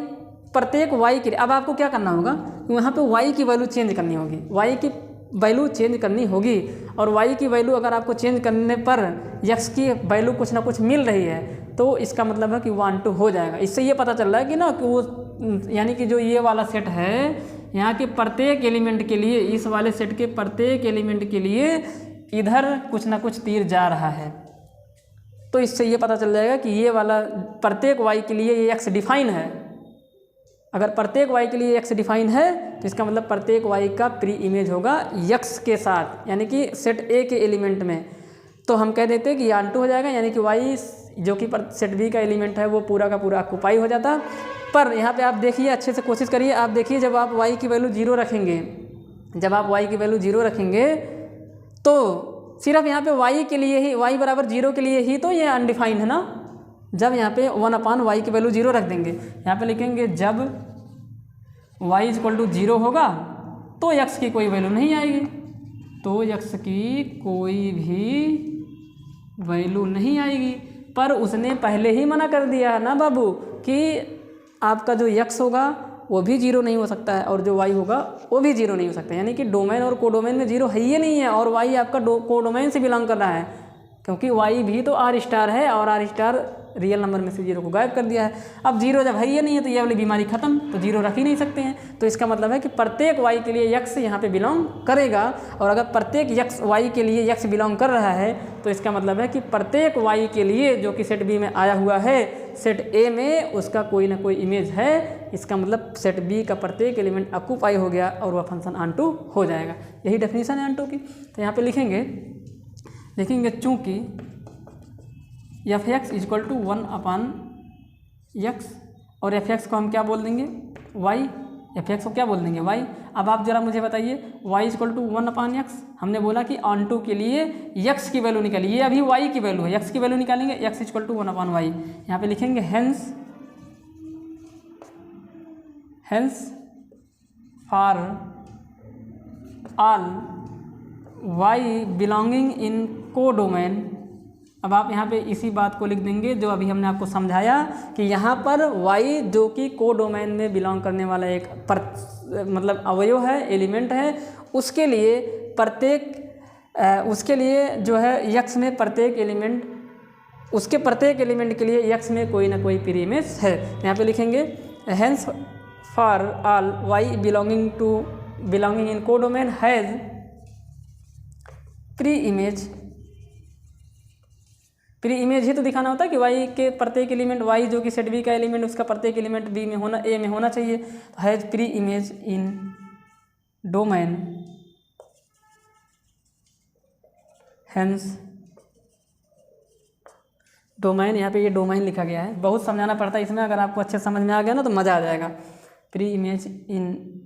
A: प्रत्येक y के लिए, अब आपको क्या करना होगा, वहाँ पे y की वैल्यू चेंज करनी होगी, y की वैल्यू चेंज करनी होगी। और y की वैल्यू अगर आपको चेंज करने पर x की वैल्यू कुछ ना कुछ मिल रही है तो इसका मतलब है कि 1/2 हो जाएगा। इससे ये पता चल रहा है कि ना कि वो, यानी कि जो ये वाला सेट है यहाँ के प्रत्येक एलिमेंट के लिए, इस वाले सेट के प्रत्येक एलिमेंट के लिए इधर कुछ ना कुछ तीर जा रहा है। तो इससे ये पता चल जाएगा कि ये वाला प्रत्येक y के लिए ये x डिफाइन है। अगर प्रत्येक y के लिए x डिफाइन है तो इसका मतलब प्रत्येक y का प्री इमेज होगा x के साथ, यानी कि सेट A के एलिमेंट में। तो हम कह देते हैं कि ऑन2 हो जाएगा, यानी कि y जो कि सेट B का एलिमेंट है वो पूरा का पूरा ऑक्यूपाई हो जाता। पर यहाँ पे आप देखिए, अच्छे से कोशिश करिए, आप देखिए जब आप y की वैल्यू 0 रखेंगे, जब आप y की वैल्यू 0 रखेंगे तो सिर्फ यहाँ पे y के लिए ही, y बराबर 0 के लिए ही तो ये अनडिफाइंड है ना। जब यहाँ पे 1/y की वैल्यू 0 रख देंगे, यहाँ पे लिखेंगे जब y इक्वल टू 0 होगा तो x की कोई वैल्यू नहीं आएगी, तो x की कोई भी वैल्यू नहीं आएगी। पर उसने पहले ही मना कर दिया है ना बाबू कि आपका जो x होगा वो भी 0 नहीं हो सकता है और जो y होगा वो भी 0 नहीं हो सकता, यानी कि डोमेन और कोडोमेन में 0 है ही नहीं है। और y आपका कोडोमेन से बिलोंग कर रहा है, क्योंकि y भी तो r स्टार है और r स्टार रियल नंबर में से 0 को गायब कर दिया है। अब 0 जब है ही नहीं है तो ये वाली बीमारी खत्म, तो 0 रख ही नहीं सकते हैं। तो इसका मतलब है कि प्रत्येक y के लिए x यहाँ पे बिलोंग करेगा, और अगर प्रत्येक x y के लिए x बिलोंग कर रहा है तो इसका मतलब है कि प्रत्येक y के लिए जो कि सेट B में आया हुआ है, सेट A में उसका कोई ना कोई इमेज है। इसका मतलब सेट B का प्रत्येक एलिमेंट ऑक्यूपाई हो गया और वह फंक्शन ऑन2 हो जाएगा। यही डेफिनेशन है ऑन2 की। तो यहाँ पे लिखेंगे चूँकि F x equal to 1/x, और एफ एक्स को हम क्या बोल देंगे, y, एफ एक्स को क्या बोल देंगे, y। अब आप जरा मुझे बताइए y इक्वल टू 1/x, हमने बोला कि ऑन2 के लिए x की वैल्यू निकालिए, ये अभी y की वैल्यू है, x की वैल्यू निकालेंगे, x इक्वल टू 1/y। यहाँ पे लिखेंगे hence for all y belonging in codomain. अब आप यहाँ पे इसी बात को लिख देंगे जो अभी हमने आपको समझाया कि यहाँ पर y जो कि कोडोमेन में बिलोंग करने वाला एक मतलब अवयव है, एलिमेंट है, उसके लिए जो है x में प्रत्येक एलिमेंट, उसके प्रत्येक एलिमेंट के लिए x में कोई ना कोई प्री इमेज है। यहाँ पे लिखेंगे hence for all y belonging in codomain has preimage ही तो दिखाना होता है कि y के प्रत्येक एलिमेंट, y जो कि सेट B का एलिमेंट, उसका प्रत्येक एलिमेंट B में होना, A में होना चाहिए। तो has preimage in domain, hence domain, यहाँ पे ये डोमेन लिखा गया है, बहुत समझाना पड़ता है इसमें। अगर आपको अच्छे समझ में आ गया ना तो मज़ा आ जाएगा। Preimage in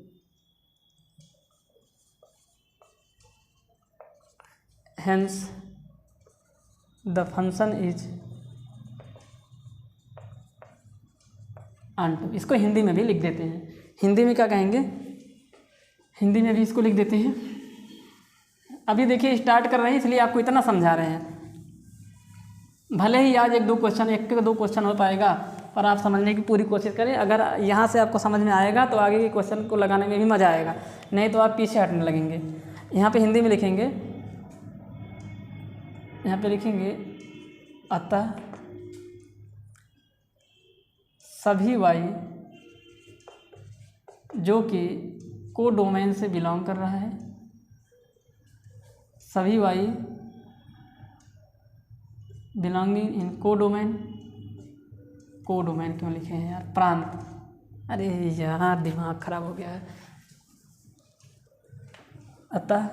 A: hence the function is onto. इसको हिंदी में भी लिख देते हैं। हिंदी में क्या कहेंगे, हिंदी में भी इसको लिख देते हैं। अभी देखिए स्टार्ट कर रहे हैं इसलिए आपको इतना समझा रहे हैं। भले ही आज एक दो क्वेश्चन हो पाएगा, पर आप समझने की पूरी कोशिश करें। अगर यहाँ से आपको समझ में आएगा तो आगे के क्वेश्चन को लगाने में भी मज़ा आएगा, नहीं तो आप पीछे हटने लगेंगे। यहाँ पे हिंदी में लिखेंगे, यहाँ पे लिखेंगे अतः सभी y जो कि कोडोमेन से बिलोंग कर रहा है, सभी y belonging in codomain. Codomain क्यों लिखे हैं यार, प्रांत, अरे यार दिमाग खराब हो गया है। अतः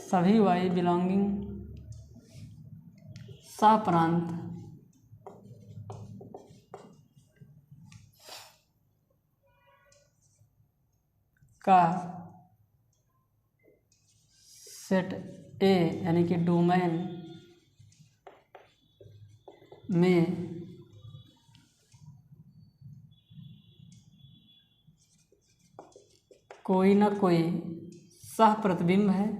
A: सभी y बिलोंगिंग सा प्रांत का सेट ए यानी कि डोमेन में कोई ना कोई सह प्रतिबिंब है,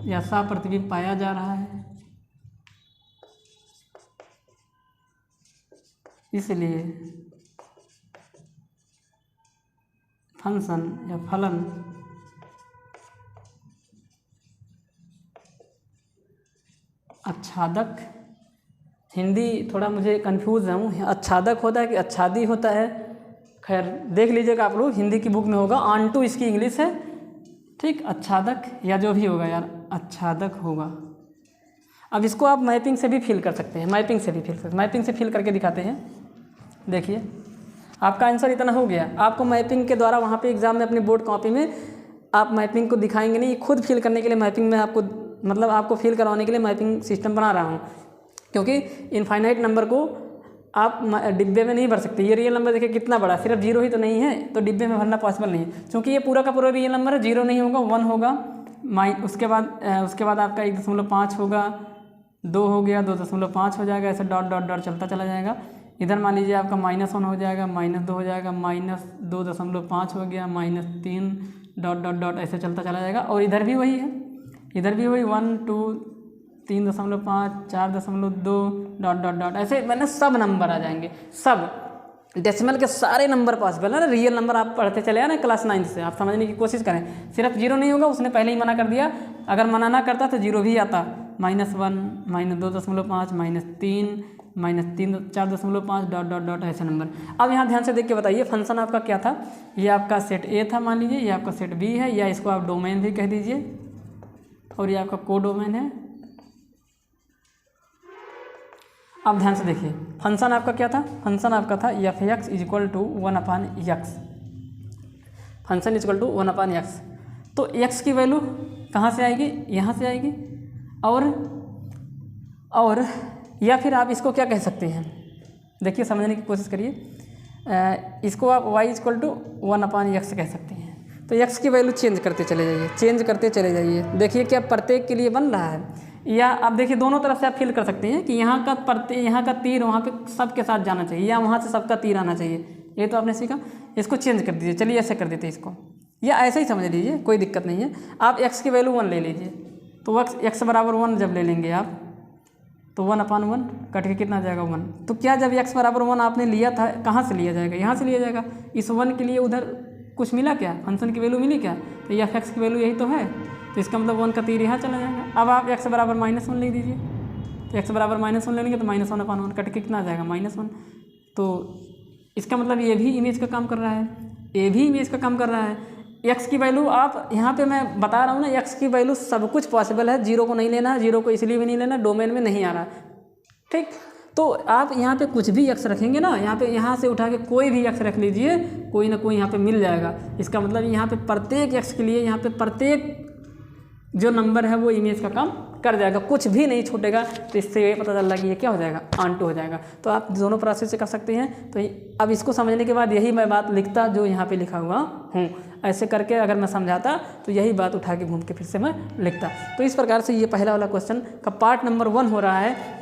A: या सह प्रतिबिंब पाया जा रहा है, इसलिए फंक्शन या फलन आच्छादक, हिंदी थोड़ा मुझे कंफ्यूज हूँ, आच्छादक होता है कि आच्छादी होता है, खैर देख लीजिएगा आप लोग, हिंदी की बुक में होगा। ऑन टू इसकी इंग्लिश है, ठीक, आच्छादक या जो भी होगा यार, आच्छादक होगा। अब इसको आप मैपिंग से भी फिल कर सकते हैं, मैपिंग से फिल करके दिखाते हैं। देखिए आपका आंसर इतना हो गया। आपको मैपिंग के द्वारा वहाँ पे एग्ज़ाम में अपनी बोर्ड कॉपी में आप मैपिंग को दिखाएंगे नहीं, खुद फिल करने के लिए मैपिंग में आपको मतलब आपको फिल करवाने के लिए मैपिंग सिस्टम बना रहा हूँ, क्योंकि इनफाइनाइट नंबर को आप डिब्बे में नहीं भर सकते। ये रियल नंबर देखिए कितना बड़ा, सिर्फ जीरो ही तो नहीं है, तो डिब्बे में भरना पॉसिबल नहीं है, क्योंकि ये पूरा का पूरा रियल नंबर है। जीरो नहीं होगा, 1 होगा, उसके बाद आपका 1.5 होगा, 2 हो गया, 2.5 हो जाएगा, ऐसे डॉट डॉट डॉट चलता चला जाएगा। इधर मान लीजिए आपका -1 हो जाएगा, -2 हो जाएगा, -2.5 हो गया, -3 डॉट डॉट डॉट ऐसे चलता चला जाएगा। और इधर भी वही है, इधर भी वही 1 2 3.5 4.2 डॉट डॉट डॉट ऐसे मैंने सब नंबर आ जाएंगे, सब डेसिमल के सारे नंबर पॉसिबल है ना। रियल नंबर आप पढ़ते चले ना क्लास 9 से, आप समझने की कोशिश करें। सिर्फ जीरो नहीं होगा, उसने पहले ही मना कर दिया। अगर मना ना करता तो जीरो भी आता, -1 -2.5 -3 4.5 डॉट डॉट डॉट ऐसे नंबर। अब यहाँ ध्यान से देख के बताइए फंक्शन आपका क्या था। ये आपका सेट ए था मान लीजिए, ये आपका सेट बी है, या इसको आप डोमेन भी कह दीजिए, और ये आपका कोडोमेन है। अब ध्यान से देखिए फंक्शन आपका क्या था, फंक्शन आपका था f(x) = 1/x, फंक्शन = 1/x। तो x की वैल्यू कहाँ से आएगी, यहाँ से आएगी, और या फिर आप इसको क्या कह सकते हैं, देखिए समझने की कोशिश करिए। इसको आप y = 1/x कह सकते हैं। तो x की वैल्यू चेंज करते चले जाइए, देखिए क्या प्रत्येक के लिए बन रहा है। या आप देखिए दोनों तरफ से आप फिल कर सकते हैं कि यहाँ का तीर वहाँ पे सबके साथ जाना चाहिए, या वहाँ से सबका तीर आना चाहिए। ये तो आपने सीखा, इसको चेंज कर दीजिए, चलिए ऐसे कर देते हैं इसको, या ऐसे ही समझ लीजिए, कोई दिक्कत नहीं है। आप x की वैल्यू 1 ले लीजिए, तो x = 1 जब ले लेंगे आप, तो 1/1 कट के कितना आ जाएगा 1। तो क्या जब x = 1 आपने लिया था, कहाँ से लिया जाएगा, यहाँ से लिया जाएगा। इस 1 के लिए उधर कुछ मिला क्या, फंक्शन की वैल्यू मिली क्या, तो ये f(x) की वैल्यू यही तो है, तो इसका मतलब 1 का तीर यहाँ चला जाएगा। अब आप x = -1 लिख दीजिए, तो x = -1 ले लेंगे तो -1/1 कट के कितना आ जाएगा -1। तो इसका मतलब ये भी इमेज का काम कर रहा है, ये भी इमेज का काम कर रहा है। x की वैल्यू आप यहाँ पे मैं बता रहा हूँ ना, x की वैल्यू सब कुछ पॉसिबल है, जीरो को नहीं लेना है, जीरो को इसलिए भी नहीं लेना, डोमेन में नहीं आ रहा, ठीक। तो आप यहाँ पे कुछ भी x रखेंगे ना, यहाँ से उठा के कोई भी x रख लीजिए, कोई ना कोई यहाँ पे मिल जाएगा। इसका मतलब यहाँ पे प्रत्येक x के लिए यहाँ पे प्रत्येक जो नंबर है वो इमेज का काम कर जाएगा, कुछ भी नहीं छूटेगा। तो इससे ये पता चल रहा है कि ये क्या हो जाएगा, ऑन2 हो जाएगा। तो आप दोनों प्रोसेस से कर सकते हैं। तो अब इसको समझने के बाद यही मैं बात लिखता जो यहाँ पे लिखा हुआ हूँ, ऐसे करके अगर मैं समझाता तो यही बात उठा के घूम के फिर से मैं लिखता। तो इस प्रकार से ये पहला वाला क्वेश्चन का पार्ट नंबर 1 हो रहा है।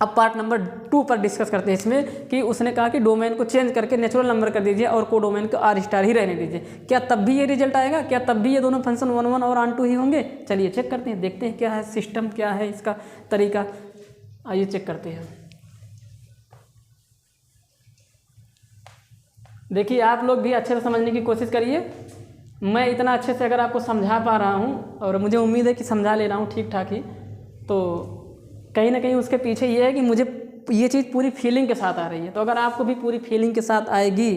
A: अब पार्ट नंबर 2 पर डिस्कस करते हैं इसमें कि उसने कहा कि डोमेन को चेंज करके नेचुरल नंबर कर दीजिए और को डोमेन को R* ही रहने दीजिए। क्या तब भी ये रिजल्ट आएगा? क्या तब भी ये दोनों फंक्शन 1 1 और ऑन2 ही होंगे? चलिए चेक करते हैं, देखते हैं क्या है सिस्टम, क्या है इसका तरीका। आइए चेक करते हैं। देखिए आप लोग भी अच्छे से समझने की कोशिश करिए। मैं इतना अच्छे से अगर आपको समझा पा रहा हूँ और मुझे उम्मीद है कि समझा ले रहा हूँ ठीक ठाक ही, तो कहीं ना कहीं उसके पीछे ये है कि मुझे ये चीज़ पूरी फीलिंग के साथ आ रही है। तो अगर आपको भी पूरी फीलिंग के साथ आएगी,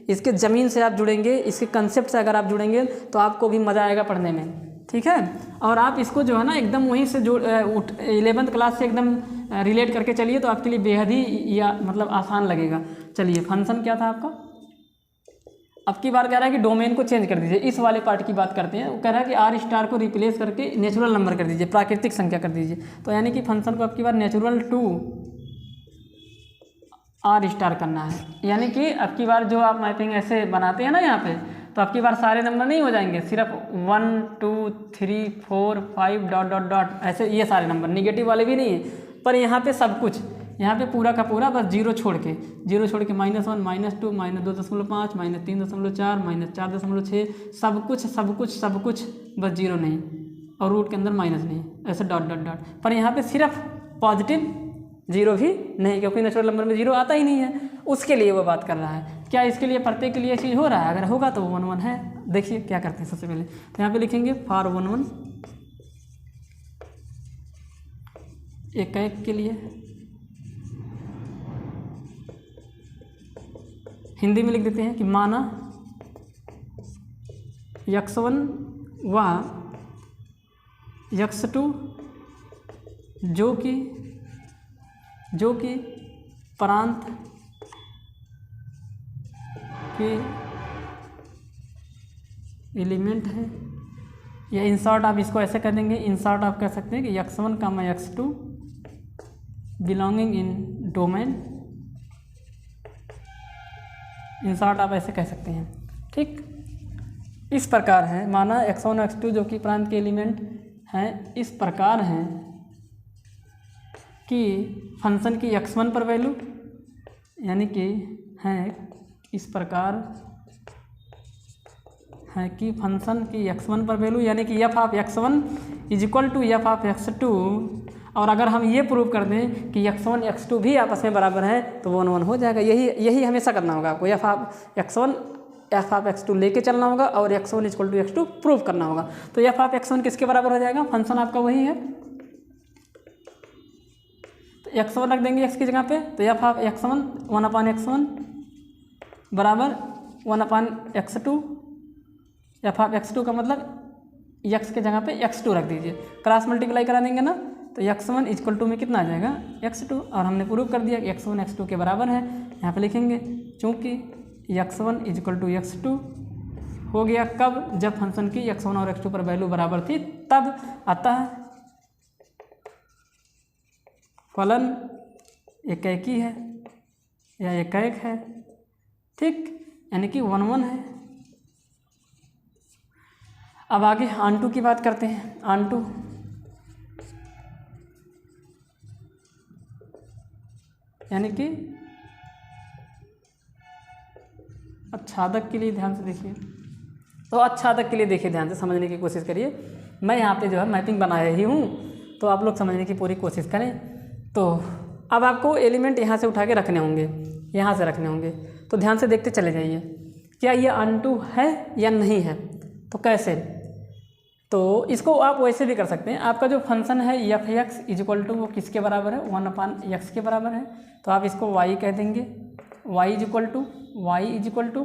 A: इसके ज़मीन से आप जुड़ेंगे, इसके कंसेप्ट से अगर आप जुड़ेंगे तो आपको भी मज़ा आएगा पढ़ने में, ठीक है। और आप इसको जो है ना एकदम वहीं से जो 11th क्लास से एकदम रिलेट करके चलिए तो आपके लिए बेहद ही या मतलब आसान लगेगा। चलिए फंक्शन क्या था आपका, अब की बार कह रहा है कि डोमेन को चेंज कर दीजिए। इस वाले पार्ट की बात करते हैं। वो कह रहा है कि R* को रिप्लेस करके नेचुरल नंबर कर दीजिए, प्राकृतिक संख्या कर दीजिए। तो यानी कि फंक्शन को अब की बार नेचुरल टू R* करना है। यानी कि अब की बार जो आप मैपिंग ऐसे बनाते हैं ना यहाँ पे, तो अब की बार सारे नंबर नहीं हो जाएंगे, सिर्फ 1 2 3 4 5 डॉट डॉट डॉट ऐसे ये सारे नंबर, निगेटिव वाले भी नहीं है। पर यहाँ पे सब कुछ, यहाँ पे पूरा का पूरा बस जीरो छोड़ के -1 -2 -2.5 -3.4 -4.6 सब कुछ बस जीरो नहीं, और रूट के अंदर माइनस नहीं, ऐसे डॉट डॉट डॉट। पर यहाँ पे सिर्फ पॉजिटिव जीरो भी नहीं, क्योंकि नेचुरल नंबर में जीरो आता ही नहीं है। उसके लिए वो बात कर रहा है। क्या इसके लिए प्रत्येक के लिए चीज़ हो रहा है? अगर होगा तो 1 1 है। देखिए क्या करते हैं। सबसे पहले तो यहाँ पे लिखेंगे फॉर 1 1 एक के लिए, हिंदी में लिख देते हैं कि माना x1 व x2 जो कि प्रांत के एलिमेंट है, या इन शॉर्ट आप इसको ऐसे कर देंगे, इन शॉर्ट आप कह सकते हैं कि x1 comma x2 belonging in domain, in short आप ऐसे कह सकते हैं। ठीक इस प्रकार है, माना x1 और x2 जो कि प्रांत के एलिमेंट हैं, इस प्रकार हैं कि फंक्शन की x1 पर वैल्यू, यानी कि हैं इस प्रकार है कि फंक्शन की x1 पर वैल्यू, यानी कि f of x1 is equal to f of x2। और अगर हम ये प्रूव कर दें कि x1 x2 भी आपस में बराबर हैं तो 1 1 हो जाएगा। यही हमेशा करना होगा आपको। f of x1 f of x2 लेके चलना होगा और x1 equal to x2 prove करना होगा। तो f ऑफ x1 किसके बराबर हो जाएगा? फंक्शन आपका वही है, तो x1 रख देंगे x की जगह पे, तो f ऑफ x1 1/x1 बराबर 1/x2। f ऑफ x2 का मतलब x के जगह पे x2 रख दीजिए, क्रॉस मल्टीप्लाई करा देंगे ना, तो x1 इक्वल टू में कितना आ जाएगा? x2। और हमने प्रूव कर दिया कि x1 x2 के बराबर है। यहाँ पे लिखेंगे चूँकि x1 इक्वल टू x2 हो गया कब? जब फंक्शन की x1 और x2 पर वैल्यू बराबर थी तब। अतः फलन एकाकी है या एकाक है, ठीक, यानी कि 1 1 है। अब आगे ऑन2 की बात करते हैं। ऑन2 यानी कि अच्छादक के लिए ध्यान से देखिए। तो अच्छादक के लिए देखिए, ध्यान से समझने की कोशिश करिए। मैं यहाँ पे जो है मैपिंग बनाया ही हूँ, तो आप लोग समझने की पूरी कोशिश करें। तो अब आपको एलिमेंट यहाँ से उठा के रखने होंगे, यहाँ से रखने होंगे, तो ध्यान से देखते चले जाइए। क्या ये ऑन2 है या नहीं है? तो कैसे? तो इसको आप वैसे भी कर सकते हैं। आपका जो फंक्शन है f(x) इक्वल टू वो किसके बराबर है? 1/x के बराबर है। तो आप इसको y कह देंगे, y is equal to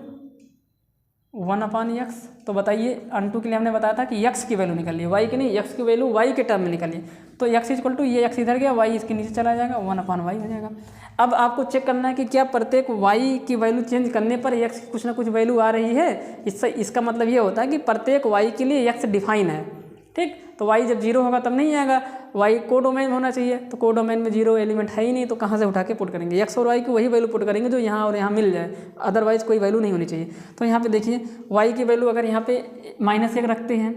A: 1/x। तो बताइए अनटू के लिए हमने बताया था कि x की वैल्यू निकालिए, y की नहीं, x की वैल्यू y के टर्म में निकालिए। तो x इक्वल टू ये x इधर गया, y इसके नीचे चला जाएगा, 1/y हो जाएगा। अब आपको चेक करना है कि क्या प्रत्येक y की वैल्यू चेंज करने पर x की कुछ ना कुछ वैल्यू आ रही है। इससे इसका मतलब ये होता है कि प्रत्येक y के लिए x डिफाइन है, ठीक। तो y जब 0 होगा तब नहीं आएगा, y कोडोमेन होना चाहिए, तो कोडोमेन में 0 एलिमेंट है ही नहीं, तो कहाँ से उठा के पुट करेंगे, x और y की वही वैल्यू पुट करेंगे जो यहाँ और यहाँ मिल जाए, अदरवाइज कोई वैल्यू नहीं होनी चाहिए। तो यहाँ पे देखिए y की वैल्यू अगर यहाँ पे -1 रखते हैं,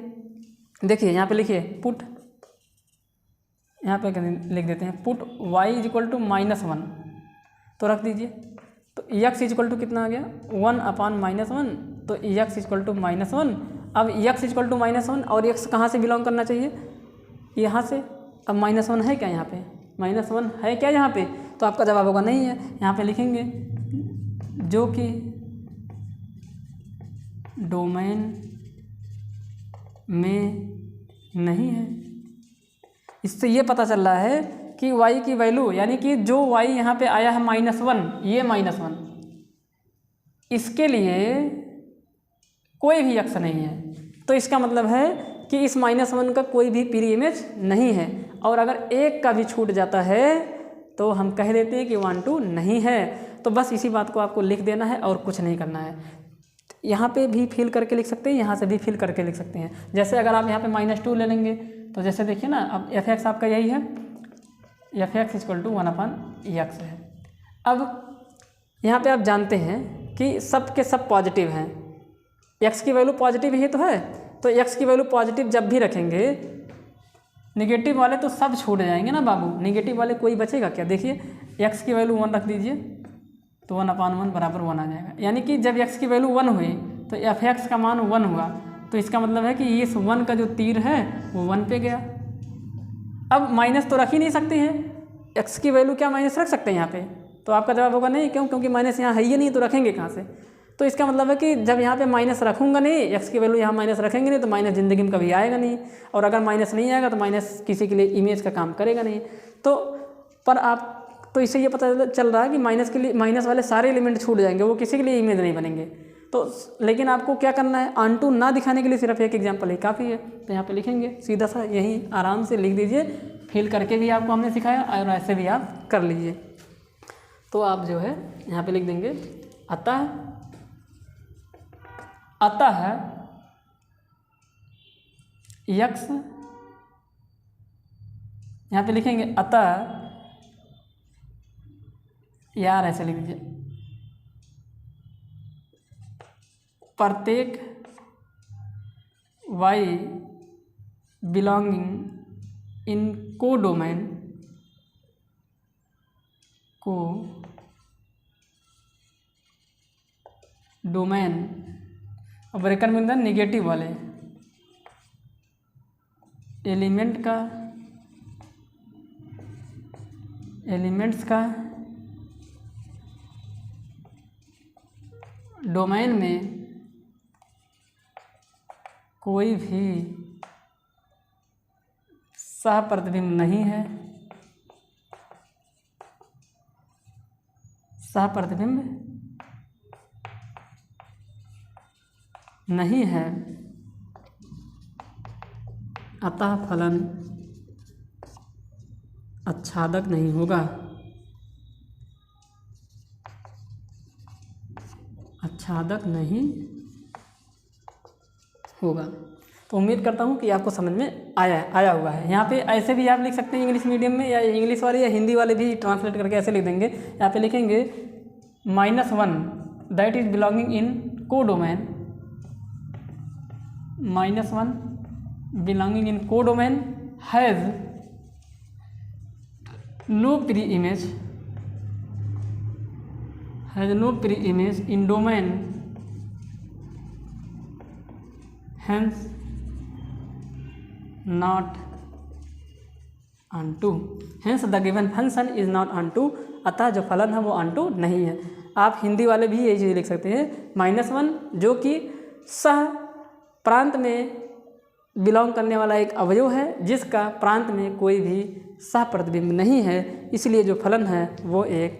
A: देखिए यहाँ पे लिखिए पुट, यहाँ पे लिख देते हैं पुट y इक्वल टू -1, तो रख दीजिए। तो x इक्वल टू कितना आ गया 1/-1, तो x इक्वल टू -1। अब x इक्वल टू -1 और x कहाँ से बिलोंग करना चाहिए, यहाँ से। अब -1 है क्या यहाँ पे, -1 है क्या यहाँ पे, तो आपका जवाब होगा नहीं है। यहाँ पे लिखेंगे जो कि डोमेन में नहीं है। इससे ये पता चल रहा है कि y की वैल्यू, यानी कि जो y यहाँ पे आया है -1, ये -1, इसके लिए कोई भी x नहीं है। तो इसका मतलब है कि इस -1 का कोई भी प्री इमेज नहीं है, और अगर एक का भी छूट जाता है तो हम कह देते हैं कि 1 2 नहीं है। तो बस इसी बात को आपको लिख देना है और कुछ नहीं करना है। यहाँ पे भी फिल करके लिख सकते हैं, यहाँ से भी फिल करके लिख सकते हैं। जैसे अगर आप यहाँ पे -2 ले लेंगे, तो जैसे देखिए ना, अब f(x) आपका यही है, f(x) इक्वल टू 1/x है। अब यहाँ पे आप जानते हैं कि सब के सब पॉजिटिव हैं, x की वैल्यू पॉजिटिव ही तो है, तो x की वैल्यू पॉजिटिव जब भी रखेंगे, निगेटिव वाले तो सब छूट जाएंगे ना बाबू, निगेटिव वाले कोई बचेगा क्या। देखिए x की वैल्यू 1 रख दीजिए, तो 1/1 बराबर 1 आ जाएगा। यानी कि जब x की वैल्यू 1 हुई तो f(x) का मान 1 हुआ, तो इसका मतलब है कि इस 1 का जो तीर है वो 1 पे गया। अब माइनस तो रख ही नहीं सकते हैं, x की वैल्यू क्या माइनस रख सकते हैं यहाँ पे, तो आपका जवाब होगा नहीं। क्यों, क्योंकि माइनस यहाँ है ही नहीं, तो रखेंगे कहाँ से। तो इसका मतलब है कि जब यहाँ पे माइनस रखूँगा नहीं, x की वैल्यू यहाँ माइनस रखेंगे नहीं, तो माइनस ज़िंदगी में कभी आएगा नहीं, और अगर माइनस नहीं आएगा तो माइनस किसी के लिए इमेज का काम करेगा नहीं। तो पर आप तो इससे ये पता चल रहा है कि माइनस के लिए माइनस वाले सारे एलिमेंट छूट जाएंगे, वो किसी के लिए इमेज नहीं बनेंगे। तो लेकिन आपको क्या करना है, ऑन टू ना दिखाने के लिए सिर्फ एक एग्जाम्पल ही काफ़ी है। तो यहाँ पे लिखेंगे सीधा सा, यही आराम से लिख दीजिए, फिल करके भी आपको हमने सिखाया और ऐसे भी आप कर लीजिए। तो आप जो है यहाँ पे लिख देंगे अतः x, यहाँ पे लिखेंगे अतः, यार ऐसे लिख दीजिए, प्रत्येक y बिलोंगिंग इन कोडोमेन को डोमेन, और ब्रैकेट में अंदर निगेटिव वाले एलिमेंट्स का डोमेन में कोई भी सहप्रतिबिंब नहीं है, सहप्रतिबिंब नहीं है, अतः फलन आच्छादक नहीं होगा, आच्छादक नहीं होगा। तो उम्मीद करता हूँ कि आपको समझ में आया हुआ है। यहाँ पे ऐसे भी आप लिख सकते हैं इंग्लिश मीडियम में, या इंग्लिश वाले या हिंदी वाले भी ट्रांसलेट करके ऐसे लिख देंगे। यहाँ पे लिखेंगे -1 that is belonging in codomain, -1 belonging in codomain has no preimage in domain, hence not onto, hence the given function is not onto, अतः जो फलन है वो onto नहीं है। आप हिंदी वाले भी यही चीज़ लिख सकते हैं, -1 जो कि सह प्रांत में बिलोंग करने वाला एक अवयव है, जिसका प्रांत में कोई भी सह प्रतिबिंब नहीं है, इसलिए जो फलन है वो एक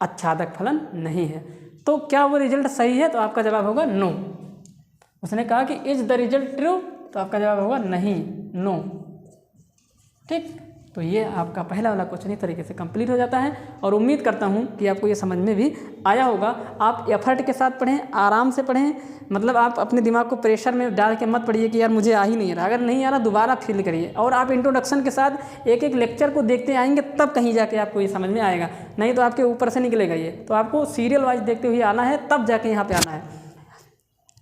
A: आच्छादक फलन नहीं है। तो क्या वो रिजल्ट सही है, तो आपका जवाब होगा नो। उसने कहा कि इज द रिजल्ट ट्रू, तो आपका जवाब होगा नहीं, नो। ठीक, तो ये आपका पहला वाला क्वेश्चन इस तरीके से कंप्लीट हो जाता है और उम्मीद करता हूँ कि आपको ये समझ में भी आया होगा। आप एफर्ट के साथ पढ़ें, आराम से पढ़ें, मतलब आप अपने दिमाग को प्रेशर में डाल के मत पढ़िए कि यार मुझे आ ही नहीं रहा। अगर नहीं आ रहा दोबारा फील करिए और आप इंट्रोडक्शन के साथ एक एक लेक्चर को देखते आएंगे तब कहीं जाके आपको ये समझ में आएगा, नहीं तो आपके ऊपर से निकलेगा ये। तो आपको सीरियल वाइज देखते हुए आना है, तब जाके यहाँ पर आना है।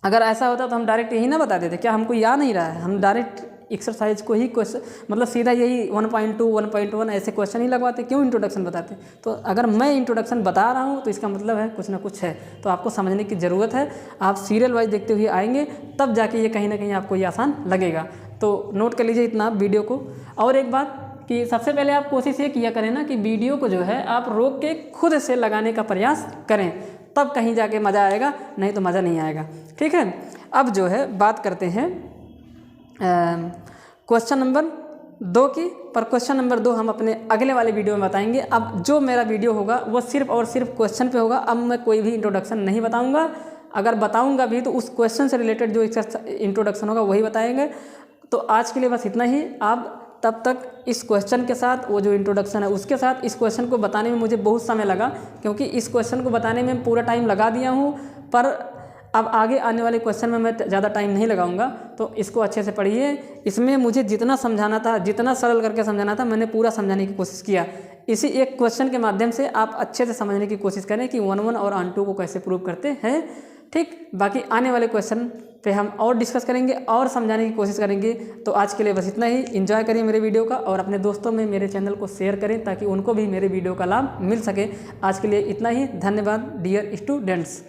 A: अगर ऐसा होता तो हम डायरेक्ट यही ना बता देते, क्या हमको याद नहीं रहा है, हम डायरेक्ट एक्सरसाइज को ही क्वेश्चन मतलब सीधा यही 1.2 1.1 ऐसे क्वेश्चन ही लगवाते, क्यों इंट्रोडक्शन बताते। तो अगर मैं इंट्रोडक्शन बता रहा हूँ तो इसका मतलब है कुछ ना कुछ है, तो आपको समझने की ज़रूरत है। आप सीरियल वाइज देखते हुए आएंगे तब जाके ये कहीं ना कहीं आपको ये आसान लगेगा। तो नोट कर लीजिए इतना वीडियो को। और एक बात कि सबसे पहले आप कोशिश ये किया करें ना कि वीडियो को जो है आप रोक के खुद से लगाने का प्रयास करें, तब कहीं जाके मज़ा आएगा, नहीं तो मज़ा नहीं आएगा। ठीक है, अब जो है बात करते हैं क्वेश्चन नंबर 2 की, पर क्वेश्चन नंबर 2 हम अपने अगले वाले वीडियो में बताएंगे। अब जो मेरा वीडियो होगा वो सिर्फ और सिर्फ क्वेश्चन पे होगा। अब मैं कोई भी इंट्रोडक्शन नहीं बताऊंगा, अगर बताऊंगा भी तो उस क्वेश्चन से रिलेटेड जो इंट्रोडक्शन होगा वही बताएंगे। तो आज के लिए बस इतना ही। आप तब तक इस क्वेश्चन के साथ, वो जो इंट्रोडक्शन है उसके साथ, इस क्वेश्चन को बताने में मुझे बहुत समय लगा, क्योंकि इस क्वेश्चन को बताने में पूरा टाइम लगा दिया हूँ, पर अब आगे आने वाले क्वेश्चन में मैं ज़्यादा टाइम नहीं लगाऊंगा। तो इसको अच्छे से पढ़िए। इसमें मुझे जितना समझाना था, जितना सरल करके समझाना था, मैंने पूरा समझाने की कोशिश किया। इसी एक क्वेश्चन के माध्यम से आप अच्छे से समझने की कोशिश करें कि 1 और 2 को कैसे प्रूव करते हैं। ठीक, बाकी आने वाले क्वेश्चन पे हम और डिस्कस करेंगे और समझाने की कोशिश करेंगे। तो आज के लिए बस इतना ही। एंजॉय करिए मेरे वीडियो का और अपने दोस्तों में मेरे चैनल को शेयर करें ताकि उनको भी मेरे वीडियो का लाभ मिल सके। आज के लिए इतना ही। धन्यवाद डियर स्टूडेंट्स।